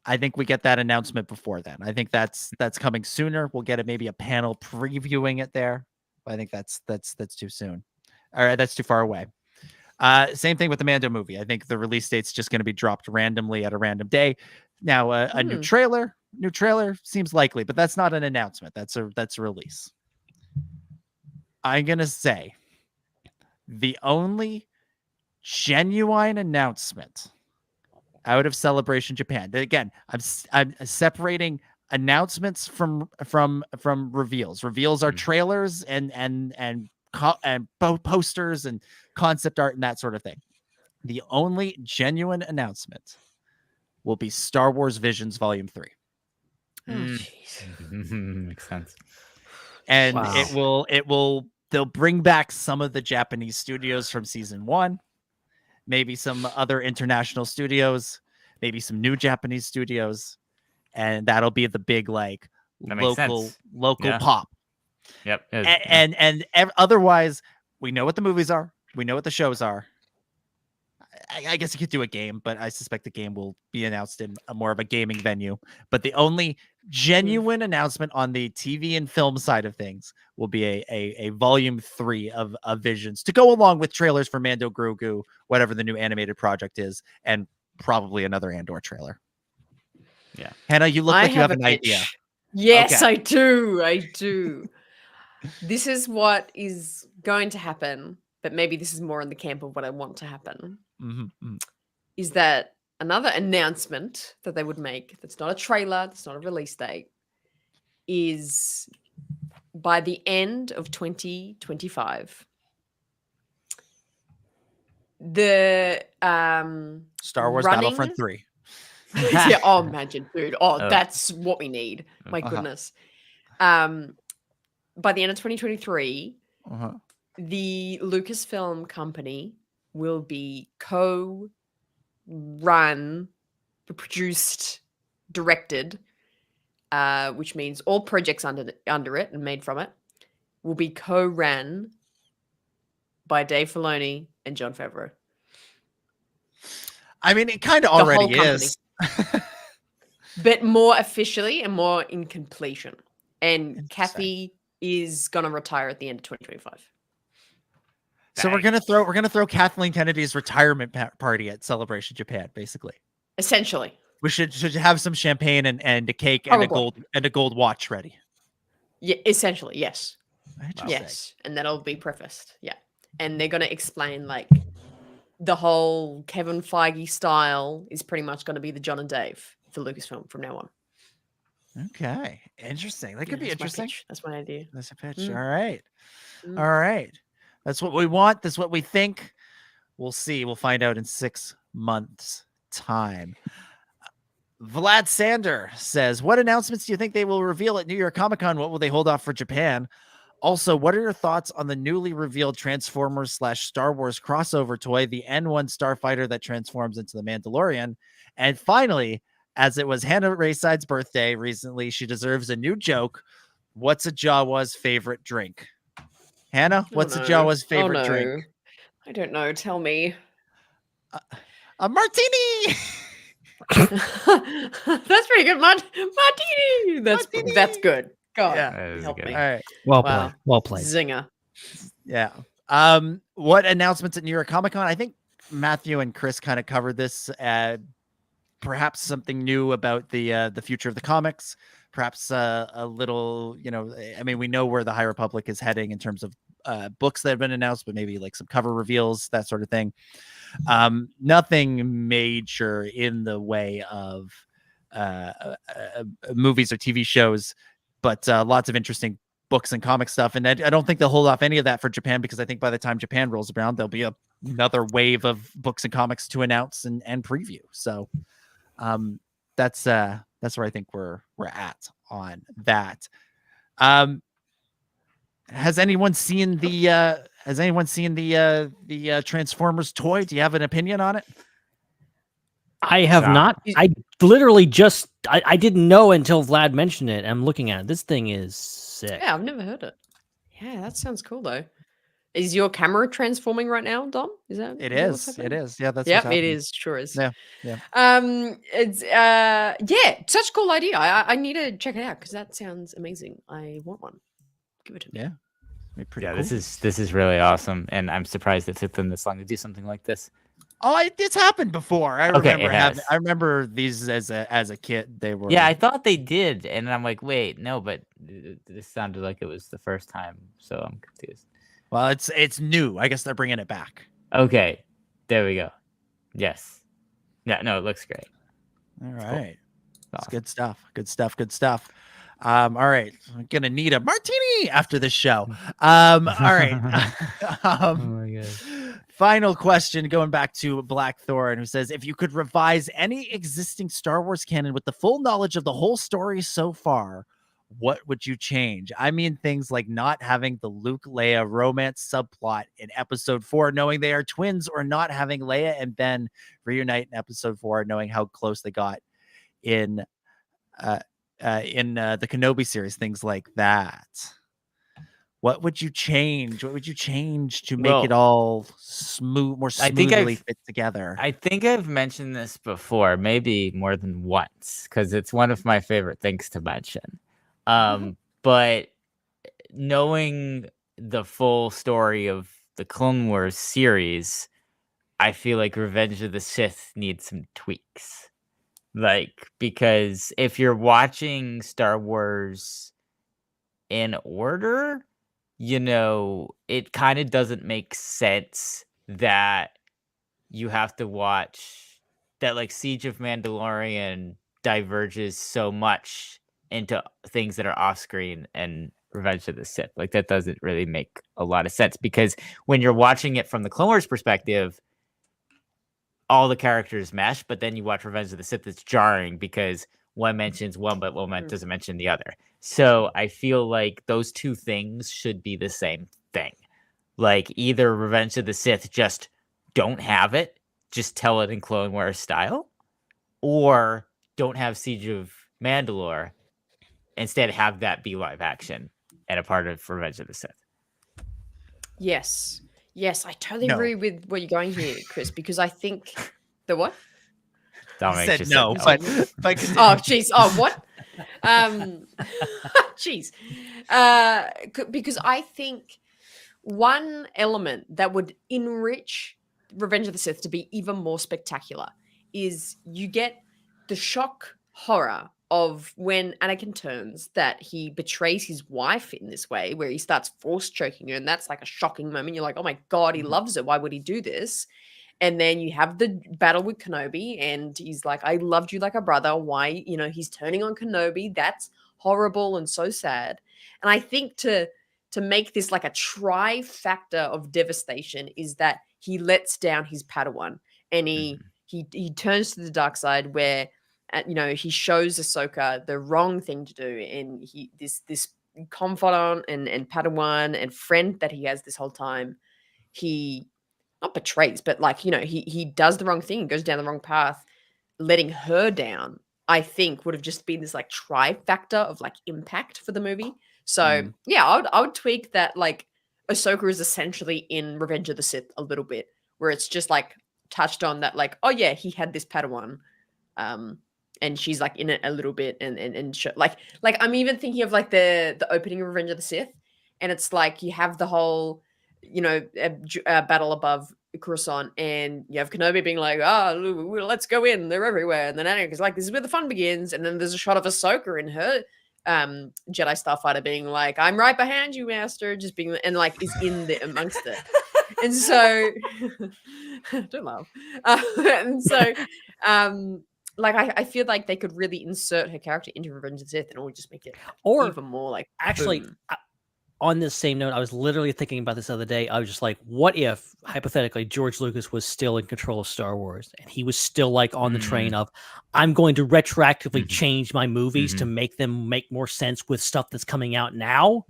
I think we get that announcement before then. I think that's coming sooner. We'll get maybe a panel previewing it there. But I think that's too soon. All right, that's too far away. Same thing with the Mando movie. I think the release date's just going to be dropped randomly at a random day. Now, a new trailer seems likely, but that's not an announcement. That's a release. I'm going to say the only genuine announcement out of Celebration Japan. Again, I'm separating announcements from reveals. Reveals are trailers and posters and concept art and that sort of thing. The only genuine announcement will be Star Wars Visions Volume 3. Makes sense. And they'll bring back some of the Japanese studios from season 1, maybe some other international studios, maybe some new Japanese studios, and that'll be the big local pop. Yep. And otherwise, we know what the movies are, we know what the shows are. I guess you could do a game, but I suspect the game will be announced in a more of a gaming venue. But the only genuine announcement on the TV and film side of things will be a volume 3 of Visions to go along with trailers for Mando Grogu, whatever the new animated project is, and probably another Andor trailer. Yeah. Hannah, you look like you have a an pitch. idea. Yes, Okay. I do. I do. This is what is going to happen, but maybe this is more in the camp of what I want to happen. Is that another announcement that they would make that's not a trailer, that's not a release date, is by the end of 2025, the Star Wars running- Battlefront 3. yeah, oh, imagine, dude. Oh, Oh. that's what we need. My goodness. By the end of 2023, the Lucasfilm company will be co-run, produced, directed, which means all projects under it and made from it will be co-ran by Dave Filoni and Jon Favreau. I mean, it kind of The whole already company. is. But more officially and more in completion. And Kathy is gonna retire at the end of 2025 So we're gonna throw Kathleen Kennedy's retirement party at Celebration Japan, basically. essentially. We should have some champagne and a cake and Probably. a gold watch ready. Yeah, essentially, yes. Interesting. Yes, and that'll be prefaced. Yeah, and they're gonna explain like the whole Kevin Feige style is pretty much going to be the John and Dave for Lucasfilm from now on. Okay, interesting. That could be that's my interesting. pitch. That's my idea. That's a pitch. Mm. All right, Mm. all right. That's what we want. That's what we think. We'll see. We'll find out in 6 months' time. Vlad Sander says, "What announcements do you think they will reveal at New York ComicCon? What will they hold off for Japan? Also, what are your thoughts on the newly revealed Transformers/Star Wars crossover toy, the N1 Starfighter that transforms into the Mandalorian? And finally, as it was Hannah Raeside's birthday recently, she deserves a new joke. What's a Jawa's favorite drink?" Hannah, what's a Jawa's favorite drink? I don't know. Tell me. A martini. That's pretty good, Martini. That's good. God, Yeah. help me. All right. Well Wow. played. Well played. Zinger. Yeah. What announcements at New York Comic Con? I think Matthew and Chris kind of covered this. Perhaps something new about the future of the comics. Perhaps a little, I mean, we know where the High Republic is heading in terms of books that have been announced, but maybe like some cover reveals, that sort of thing. Nothing major in the way of movies or TV shows, but lots of interesting books and comic stuff. And I don't think they'll hold off any of that for Japan, because I think by the time Japan rolls around, there'll be another wave of books and comics to announce and preview. So that's where I think we're at on that. Has anyone seen the Transformers toy? Do you have an opinion on it? I have not. I literally just I didn't know until Vlad mentioned it. I'm looking at it. This thing is sick. Yeah, I've never heard it. Yeah, that sounds cool though. Is your camera transforming right now, Dom? Is that It what's is. happening? It is. Yeah, that's Yep, what's it happening. is. Sure is. Yeah. It's yeah, such a cool idea. I need to check it out because that sounds amazing. I want one. Give it to me. Yeah. Pretty cool. This is really awesome, and I'm surprised it took them this long to do something like this. Oh, it's happened before. I Okay, remember it has. I remember these as a kid. They were. Yeah, I thought they did, and I'm like, wait, no, but this sounded like it was the first time, so I'm confused. Well, it's new. I guess they're bringing it back. Okay, there we go. Yes. Yeah, no, it looks great. All It's right. cool. That's good stuff. Good stuff. Good stuff. All right. I'm gonna need a martini after this show. All right. Oh my god. Final question, going back to Blackthorn, who says, if you could revise any existing Star Wars canon with the full knowledge of the whole story so far, what would you change? I mean, things like not having the Luke Leia romance subplot in episode 4, knowing they are twins, or not having Leia and Ben reunite in episode 4, knowing how close they got in the Kenobi series, things like that. what would you change? What would you change to make it all more I think smoothly fit together? I think I've mentioned this before, maybe more than once, because it's one of my favorite things to mention. But knowing the full story of the Clone Wars series, I feel like Revenge of the Sith needs some tweaks. Like, because if you're watching Star Wars in order, you know, it kind of doesn't make sense that you have to watch that, like, Siege of Mandalorian diverges so much into things that are off screen and Revenge of the Sith. Like, that doesn't really make a lot of sense, because when you're watching it from the Clone Wars perspective, all the characters mesh, but then you watch Revenge of the Sith, it's jarring because one mentions one, but one doesn't mention the other. So I feel like those two things should be the same thing. Like, either Revenge of the Sith, just don't have it, just tell it in Clone Wars style, or don't have Siege of Mandalore, instead have that be live action and a part of Revenge of the Sith. Yes. Yes, I totally agree with where you're going here, Chris, because I think the what? Dominic said just no, said but oh, jeez. Oh, what? Jeez. Because I think one element that would enrich Revenge of the Sith to be even more spectacular is you get the shock horror of when Anakin turns, that he betrays his wife in this way, where he starts force choking her, and that's like a shocking moment. You're like, oh my God, he loves her. Why would he do this? And then you have the battle with Kenobi, and he's like, I loved you like a brother. Why? You know, he's turning on Kenobi. That's horrible and so sad. And I think to make this like a trifactor of devastation is that he lets down his Padawan, and he turns to the dark side, where you know, he shows Ahsoka the wrong thing to do, and he this confidant and Padawan and friend that he has this whole time, he not betrays, but like, you know, he does the wrong thing, goes down the wrong path, letting her down. I think would have just been this like trifactor of like impact for the movie. So yeah, I would tweak that. Like, Ahsoka is essentially in Revenge of the Sith a little bit, where it's just like touched on that, like, oh yeah, he had this Padawan, and she's like in it a little bit, and like I'm even thinking of like the opening of Revenge of the Sith, and it's like you have the whole, you know, battle above Coruscant, and you have Kenobi being like, let's go in, they're everywhere, and then Anakin's like, this is where the fun begins, and then there's a shot of Ahsoka in her Jedi Starfighter being like, I'm right behind you, Master, just being, and like is in the amongst it, and so don't laugh, and so like I feel like they could really insert her character into Revenge of the Sith, and it would just make it even more like actually. boom. On this same note, I was literally thinking about this the other day. I was just like, what if, hypothetically, George Lucas was still in control of Star Wars, and he was still like on the train of, I'm going to retroactively change my movies to make them make more sense with stuff that's coming out now.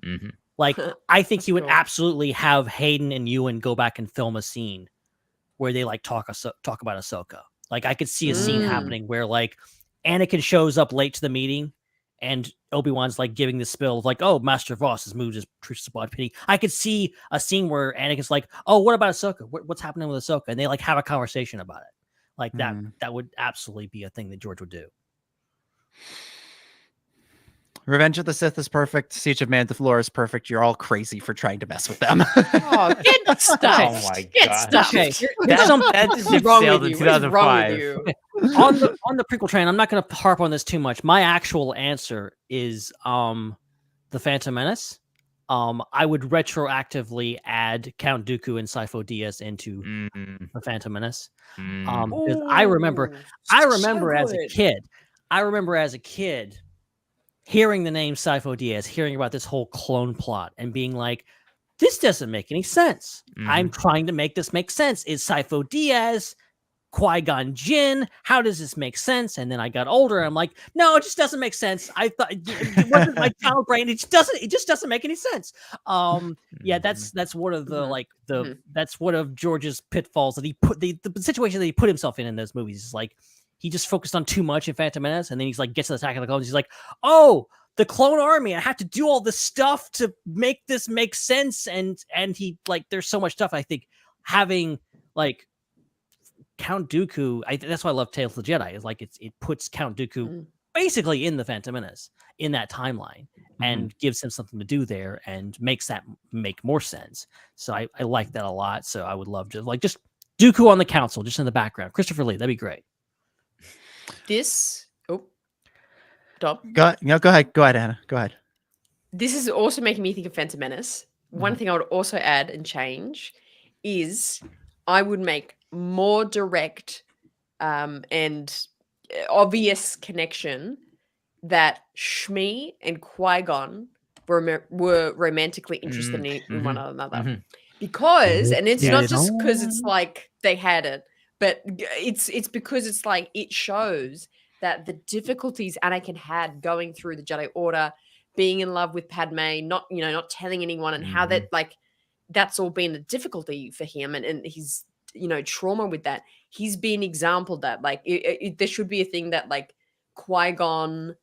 Like, I think he would absolutely have Hayden and Ewan go back and film a scene where they like talk about Ahsoka. Like, I could see a scene happening where like Anakin shows up late to the meeting, and Obi-Wan's like giving the spill of like, oh, Master Voss has moved his troops to Bod Pity. I could see a scene where Anakin's like, oh, what about Ahsoka? What's happening with Ahsoka? And they like have a conversation about it. Like that would absolutely be a thing that George would do. Revenge of the Sith is perfect. Siege of Mandalore is perfect. You're all crazy for trying to mess with them. Oh, get stuffed. Oh my Get God. stuffed. Okay, That ship sailed in 2005. on the prequel train, I'm not going to harp on this too much. My actual answer is the Phantom Menace. I would retroactively add Count Dooku and Sifo Dyas into the Phantom Menace. Because I remember as a kid hearing the name Sifo Dyas, hearing about this whole clone plot, and being like, this doesn't make any sense. I'm trying to make this make sense. Is Sifo Dyas Qui-Gon Jinn? How does this make sense? And then I got older, and I'm like, no, it just doesn't make sense. I thought it wasn't my child brain. It just doesn't make any sense. Yeah, that's one of the that's one of George's pitfalls that he put the situation that he put himself in those movies is like he just focused on too much in Phantom Menace, and then he's like gets to the Attack of the Clones. He's like, oh, the clone army. I have to do all this stuff to make this make sense. And he like, there's so much stuff. I think having like Count Dooku, that's why I love Tales of the Jedi. Is like it puts Count Dooku basically in the Phantom Menace in that timeline and gives him something to do there and makes that make more sense. So I like that a lot. So I would love to like just Dooku on the council, just in the background. Christopher Lee, that'd be great. This Dom. Go ahead, Anna. Go ahead. This is also making me think of Phantom Menace. One thing I would also add and change is I would make more direct and obvious connection that Shmi and Qui-Gon were romantically interested in one another. Because, and it's not just because it's like they had it, but it's because it's like it shows that the difficulties Anakin had going through the Jedi Order, being in love with Padme, not telling anyone, and how that like that's all been a difficulty for him, and his trauma with that. He's been exampled that like there should be a thing that like Qui-Gon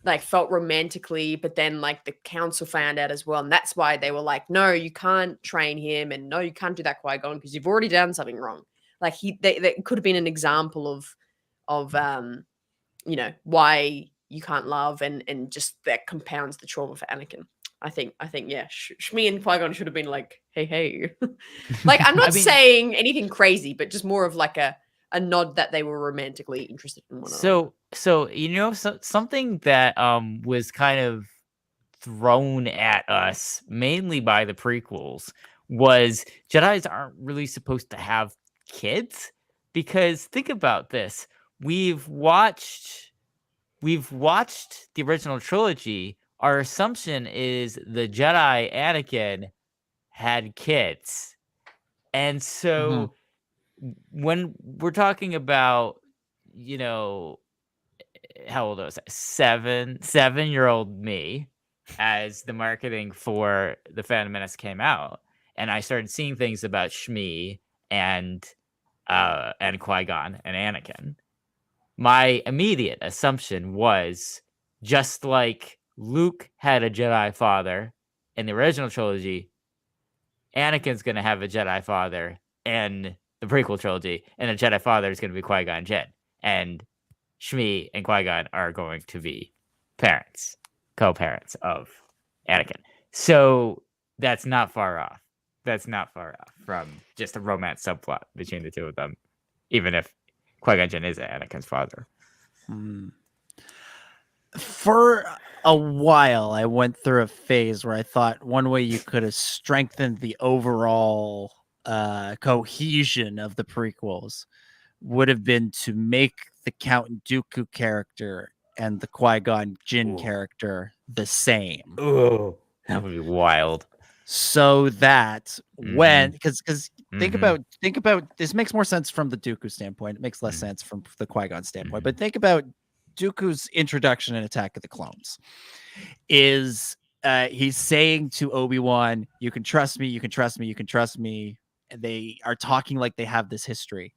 like felt romantically, but then like the council found out as well, and that's why they were like, no, you can't train him, and no, you can't do that, Qui-Gon, because you've already done something wrong. Like they could have been an example of why you can't love, and just that compounds the trauma for Anakin. I think yeah, Shmi and Qui-Gon should have been like, hey. Like I'm not saying anything crazy, but just more of like a nod that they were romantically interested in one another. So something that was kind of thrown at us mainly by the prequels was Jedis aren't really supposed to have kids, because think about this. We've watched the original trilogy. Our assumption is the Jedi Anakin had kids. And so when we're talking about, how old was I? 7-year-old me, as the marketing for the Phantom Menace came out, and I started seeing things about Shmi and Qui-Gon and Anakin, my immediate assumption was, just like Luke had a Jedi father in the original trilogy, Anakin's going to have a Jedi father in the prequel trilogy, and the Jedi father is going to be Qui-Gon Jinn, and Shmi and Qui-Gon are going to be co-parents of Anakin. So that's not far off. That's not far off from just a romance subplot between the two of them, even if Qui-Gon Jinn is Anakin's father. For a while, I went through a phase where I thought one way you could have strengthened the overall cohesion of the prequels would have been to make the Count Dooku character and the Qui-Gon Jinn character the same. Oh, that would be wild. So that when, because think about this, makes more sense from the Dooku standpoint. It makes less sense from the Qui-Gon standpoint. But think about Dooku's introduction in Attack of the Clones. Is he's saying to Obi-Wan, "You can trust me. You can trust me. You can trust me." And they are talking like they have this history.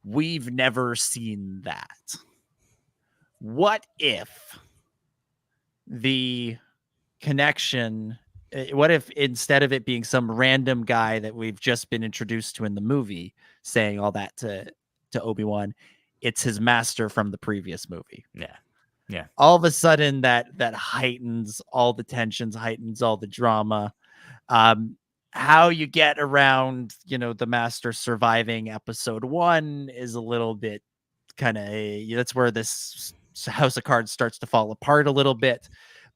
We've never seen that. What if the connection? What if instead of it being some random guy that we've just been introduced to in the movie saying all that to Obi-Wan, it's his master from the previous movie? Yeah. All of a sudden that heightens all the tensions, heightens all the drama. How you get around, the master surviving episode 1 is a little bit kind of, that's where this House of Cards starts to fall apart a little bit.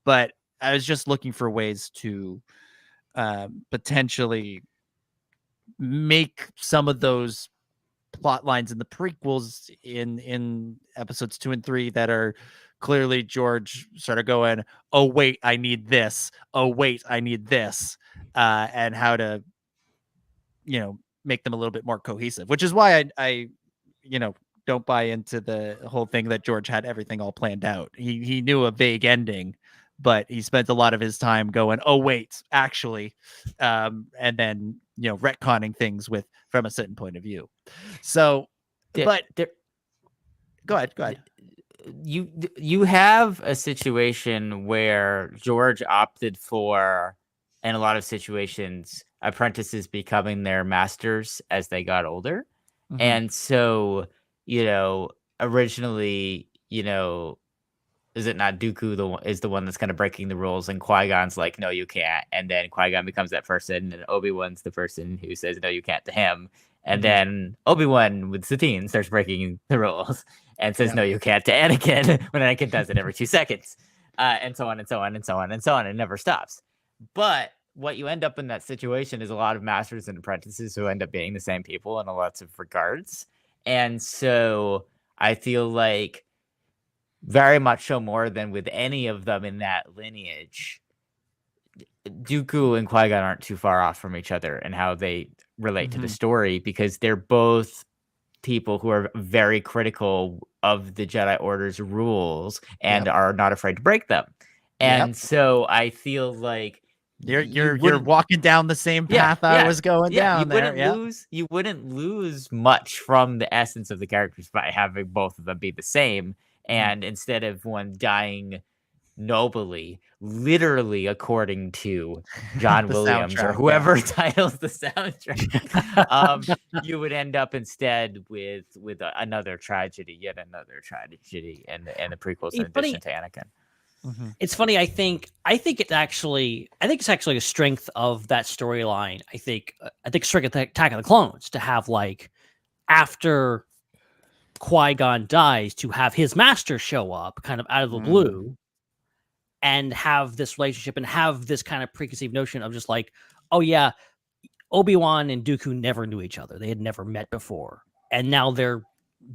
But I was just looking for ways to potentially make some of those plot lines in the prequels in episodes 2 and 3 that are clearly George sort of going, oh wait, I need this. Oh wait, I need this. And how to, make them a little bit more cohesive, which is why I don't buy into the whole thing that George had everything all planned out. He knew a vague ending, but he spent a lot of his time going, oh wait, actually, and then, retconning things from a certain point of view. So, go ahead. you have a situation where George opted for, in a lot of situations, apprentices becoming their masters as they got older. And so, originally, is it not Dooku is the one that's kind of breaking the rules, and Qui-Gon's like, no, you can't. And then Qui-Gon becomes that person, and Obi-Wan's the person who says, no, you can't to him. And then Obi-Wan with Satine starts breaking the rules and says, no, you can't to Anakin when Anakin does it every 2 seconds. And so on and so on and so on and so on. It never stops. But what you end up in that situation is a lot of masters and apprentices who end up being the same people in a lots of regards. And so I feel like very much so more than with any of them in that lineage, Dooku and Qui-Gon aren't too far off from each other and how they relate to the story, because they're both people who are very critical of the Jedi Order's rules and are not afraid to break them. And so I feel like you're walking down the same path I was going down there. You wouldn't lose much from the essence of the characters by having both of them be the same. And instead of one dying nobly, literally according to John Williams or whoever titles the soundtrack, you would end up instead with another tragedy, yet another tragedy, and the prequels in addition to Anakin. It's funny. I think it's actually a strength of that storyline. I think strength of Attack of the Clones to have, like, after Qui-Gon dies, to have his master show up kind of out of the blue and have this relationship and have this kind of preconceived notion of just like, oh yeah, Obi-Wan and Dooku never knew each other. They had never met before. And now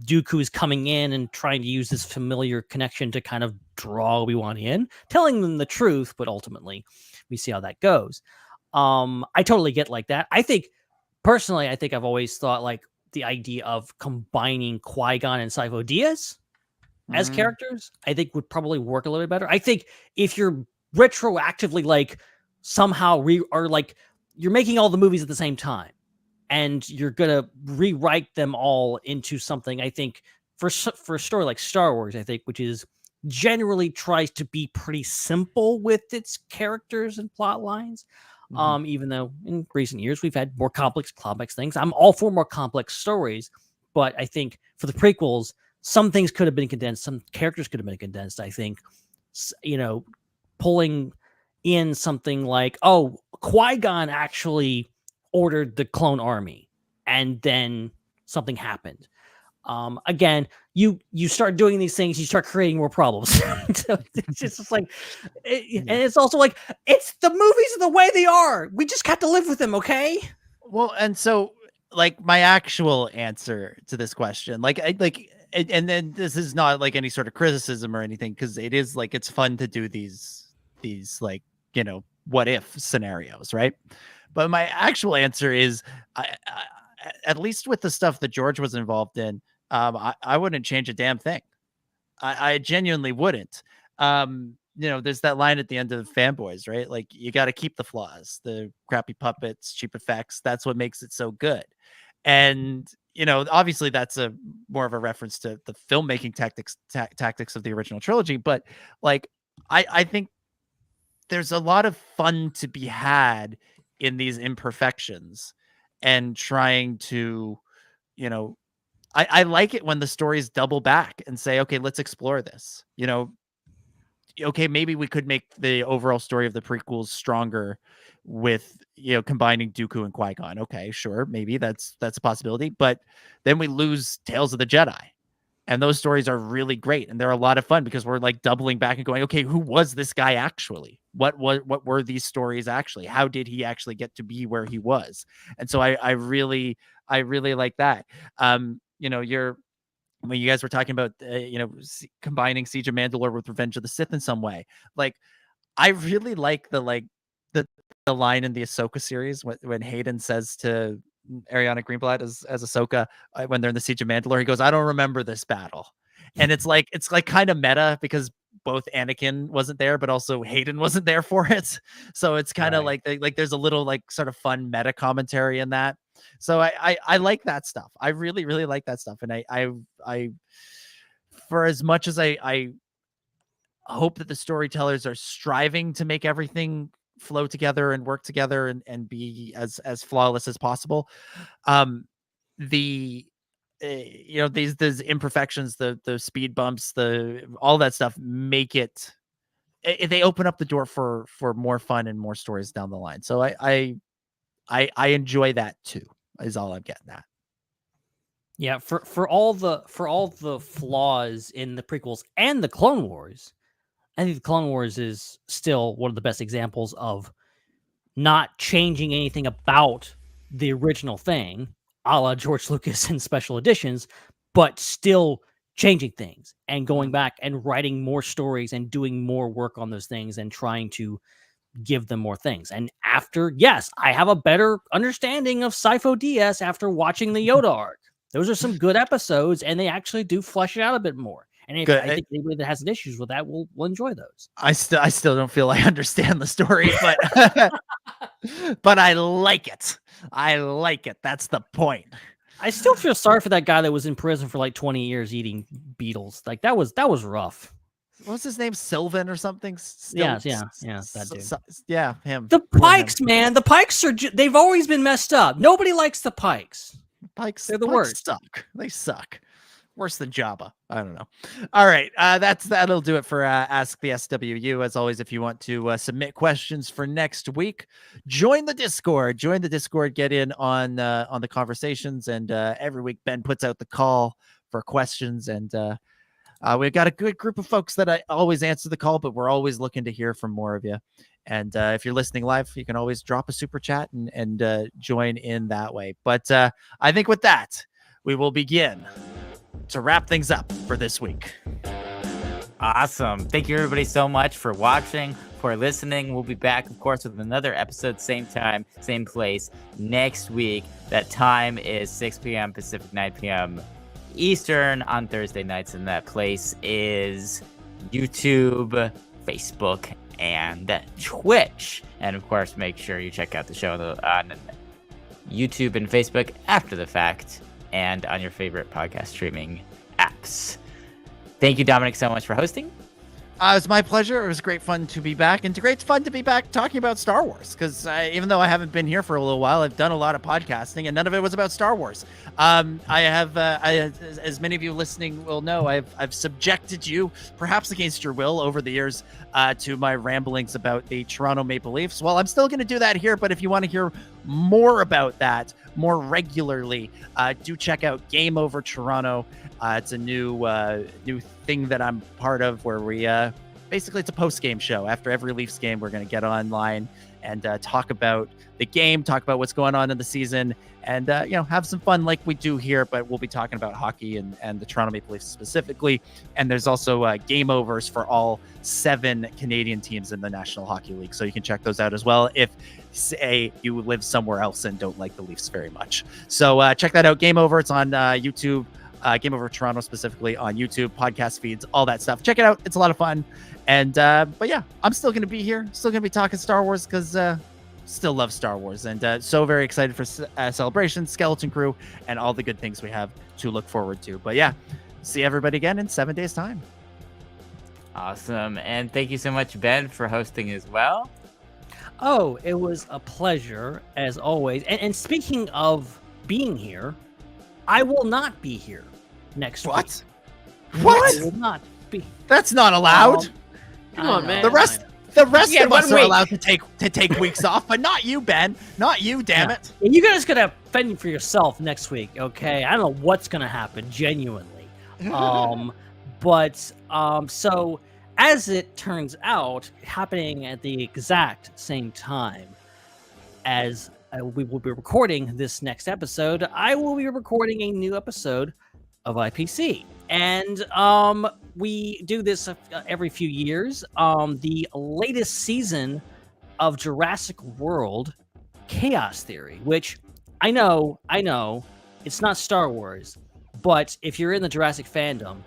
Dooku's coming in and trying to use this familiar connection to kind of draw Obi-Wan in, telling them the truth, but ultimately we see how that goes. I totally get like that. Personally, I think I've always thought like the idea of combining Qui-Gon and Sifo Dyas as characters, I think would probably work a little bit better. I think if you're retroactively like somehow you're making all the movies at the same time and you're gonna rewrite them all into something, I think for a story like Star Wars, I think, which is generally tries to be pretty simple with its characters and plot lines. Even though in recent years we've had more complex things. I'm all for more complex stories, but I think for the prequels, some things could have been condensed, some characters could have been condensed. I think, pulling in something like, oh, Qui-Gon actually ordered the clone army, and then something happened. Again, you start doing these things, you start creating more problems. So it's just like, and it's also like, it's the movies are the way they are. We just have to live with them, okay? Well, and so like my actual answer to this question, and then this is not like any sort of criticism or anything, because it is like, it's fun to do these like, what if scenarios, right? But my actual answer is, I at least with the stuff that George was involved in, I wouldn't change a damn thing. I genuinely wouldn't. There's that line at the end of Fanboys, right? Like, you got to keep the flaws, the crappy puppets, cheap effects. That's what makes it so good. And, obviously that's more of a reference to the filmmaking tactics of the original trilogy. But like, I think there's a lot of fun to be had in these imperfections and trying to, I like it when the stories double back and say, okay, let's explore this. Okay, maybe we could make the overall story of the prequels stronger with, combining Dooku and Qui-Gon. Okay, sure, maybe that's a possibility. But then we lose Tales of the Jedi. And those stories are really great. And they're a lot of fun because we're like doubling back and going, okay, who was this guy actually? What were these stories actually? How did he actually get to be where he was? And so I really like that. When you guys were talking about, combining Siege of Mandalore with Revenge of the Sith in some way, like, I really like the line in the Ahsoka series when Hayden says to Ariana Greenblatt as Ahsoka, when they're in the Siege of Mandalore, he goes, "I don't remember this battle," and it's like kind of meta because both Anakin wasn't there, but also Hayden wasn't there for it. So it's kind of like there's a little like sort of fun meta commentary in that. So I like that stuff. I really, really like that stuff. And I for as much as I hope that the storytellers are striving to make everything flow together and work together and be as flawless as possible, these imperfections, the speed bumps, all that stuff make it, they open up the door for more fun and more stories down the line. So I enjoy that too, is all I'm getting at. Yeah, for all the flaws in the prequels and the Clone Wars, I think the Clone Wars is still one of the best examples of not changing anything about the original thing, a la George Lucas in special editions, but still changing things and going back and writing more stories and doing more work on those things and trying to give them more things. And after, yes, I have a better understanding of Sifo Dyas after watching the Yoda arc. Those are some good episodes, and they actually do flesh it out a bit more. And if, I think anybody that has issues with that will enjoy those. I still don't feel I understand the story, but but I like it. I like it. That's the point. I still feel sorry for that guy that was in prison for like 20 years eating beetles. Like that was rough. What's his name? Sylvan or something? Yeah, that dude. Yeah, him. The Pikes, man. The Pikes they've always been messed up. Nobody likes the Pikes. They're the worst. They suck. Worse than Jabba. I don't know. All right. That'll do it for Ask the SWU. As always, if you want to submit questions for next week, join the Discord. Get in on the conversations. And every week, Ben puts out the call for questions. And we've got a good group of folks that I always answer the call, but we're always looking to hear from more of you. And if you're listening live, you can always drop a super chat and join in that way. But I think with that, we will begin to wrap things up for this week. Awesome. Thank you, everybody, so much for watching, for listening. We'll be back, of course, with another episode, same time, same place, next week. That time is 6 p.m. Pacific, 9 p.m. Eastern on Thursday nights, and that place is YouTube, Facebook, and Twitch. And, of course, make sure you check out the show on YouTube and Facebook after the fact, and on your favorite podcast streaming apps. Thank you, Dominic, so much for hosting. It was my pleasure. It was great fun to be back, and great fun to be back talking about Star Wars, because even though I haven't been here for a little while, I've done a lot of podcasting, and none of it was about Star Wars. As many of you listening will know, I've subjected you, perhaps against your will, over the years to my ramblings about the Toronto Maple Leafs. Well, I'm still going to do that here, but if you want to hear more about that more regularly, do check out Game Over Toronto. It's a new thing that I'm part of, where we basically, it's a post-game show. After every Leafs game, we're going to get online and talk about the game, talk about what's going on in the season, and have some fun like we do here. But we'll be talking about hockey and the Toronto Maple Leafs specifically. And there's also game overs for all 7 Canadian teams in the National Hockey League, so you can check those out as well if, say, you live somewhere else and don't like the Leafs very much. So check that out. Game Over. It's on YouTube. Game Over Toronto specifically on YouTube, podcast feeds, all that stuff. Check it out. It's a lot of fun. And but yeah, I'm still going to be here. Still going to be talking Star Wars, because still love Star Wars. And so very excited for Celebration, Skeleton Crew, and all the good things we have to look forward to. But yeah, see everybody again in 7 days' time. Awesome. And thank you so much, Ben, for hosting as well. Oh, it was a pleasure, as always. And speaking of being here, I will not be here next week. What? I will not be. That's not allowed. Come on, man. The rest of us are allowed to take weeks off, but not you, Ben. Not you, damn it. And you guys gotta fend for yourself next week, okay? I don't know what's gonna happen, genuinely. So as it turns out, happening at the exact same time as we will be recording this next episode, I will be recording a new episode of IPC. And we do this every few years. The latest season of Jurassic World Chaos Theory, which I know, it's not Star Wars, but if you're in the Jurassic fandom,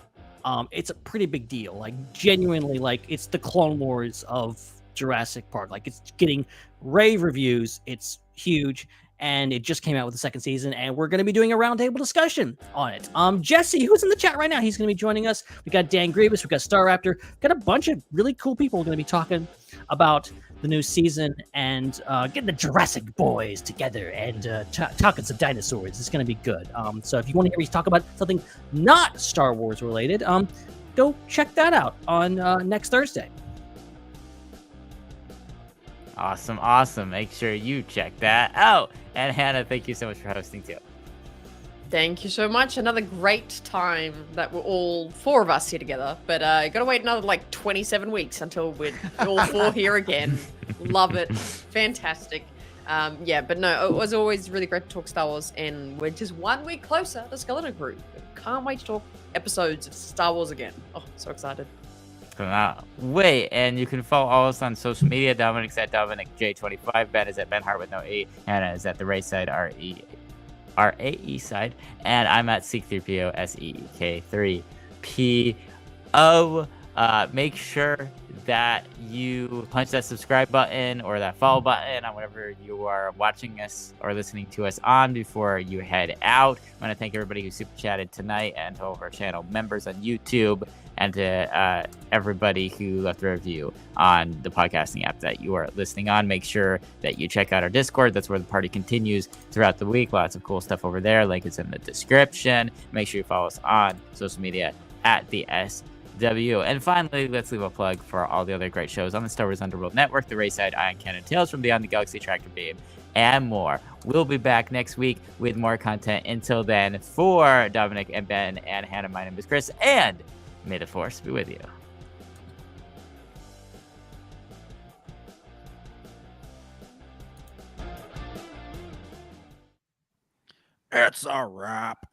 it's a pretty big deal. Like, genuinely, like, it's the Clone Wars of Jurassic Park. Like, it's getting rave reviews. It's huge. and it just came out with the second season, and we're going to be doing a roundtable discussion on it. Jesse, who's in the chat right now, he's going to be joining us. We got Dan Grievous, we got Star Raptor, we got a bunch of really cool people going to be talking about the new season and getting the Jurassic boys together and talking some dinosaurs. It's going to be good. So if you want to hear me talk about something not Star Wars related, go check that out on next Thursday. Awesome. Make sure you check that out. And Hannah, thank you so much for hosting too. Thank you so much. Another great time that we're all four of us here together. But gotta wait another like 27 weeks until we're all four here again. Love it. Fantastic. But no, it was always really great to talk Star Wars, and we're just 1 week closer to Skeleton Crew. Can't wait to talk episodes of Star Wars again. Oh, so excited. Wait, and you can follow all us on social media. Dominic's at DominicJ25. Ben is at Ben Hart with no E. Hannah is at the Raeside RAE side. And I'm at Seek3PO SEEK3PO. Make sure that you punch that subscribe button or that follow button on whatever you are watching us or listening to us on before you head out. I want to thank everybody who super chatted tonight, and to all of our channel members on YouTube, and to everybody who left a review on the podcasting app that you are listening on. Make sure that you check out our Discord. That's where the party continues throughout the week. Lots of cool stuff over there. Link is in the description. Make sure you follow us on social media at the SWU. And finally, let's leave a plug for all the other great shows on the Star Wars Underworld Network, the Raeside, Ion Cannon, Tales from Beyond the Galaxy, Tractor Beam, and more. We'll be back next week with more content. Until then, for Dominic and Ben and Hannah, my name is Chris, and may the Force be with you. It's a wrap.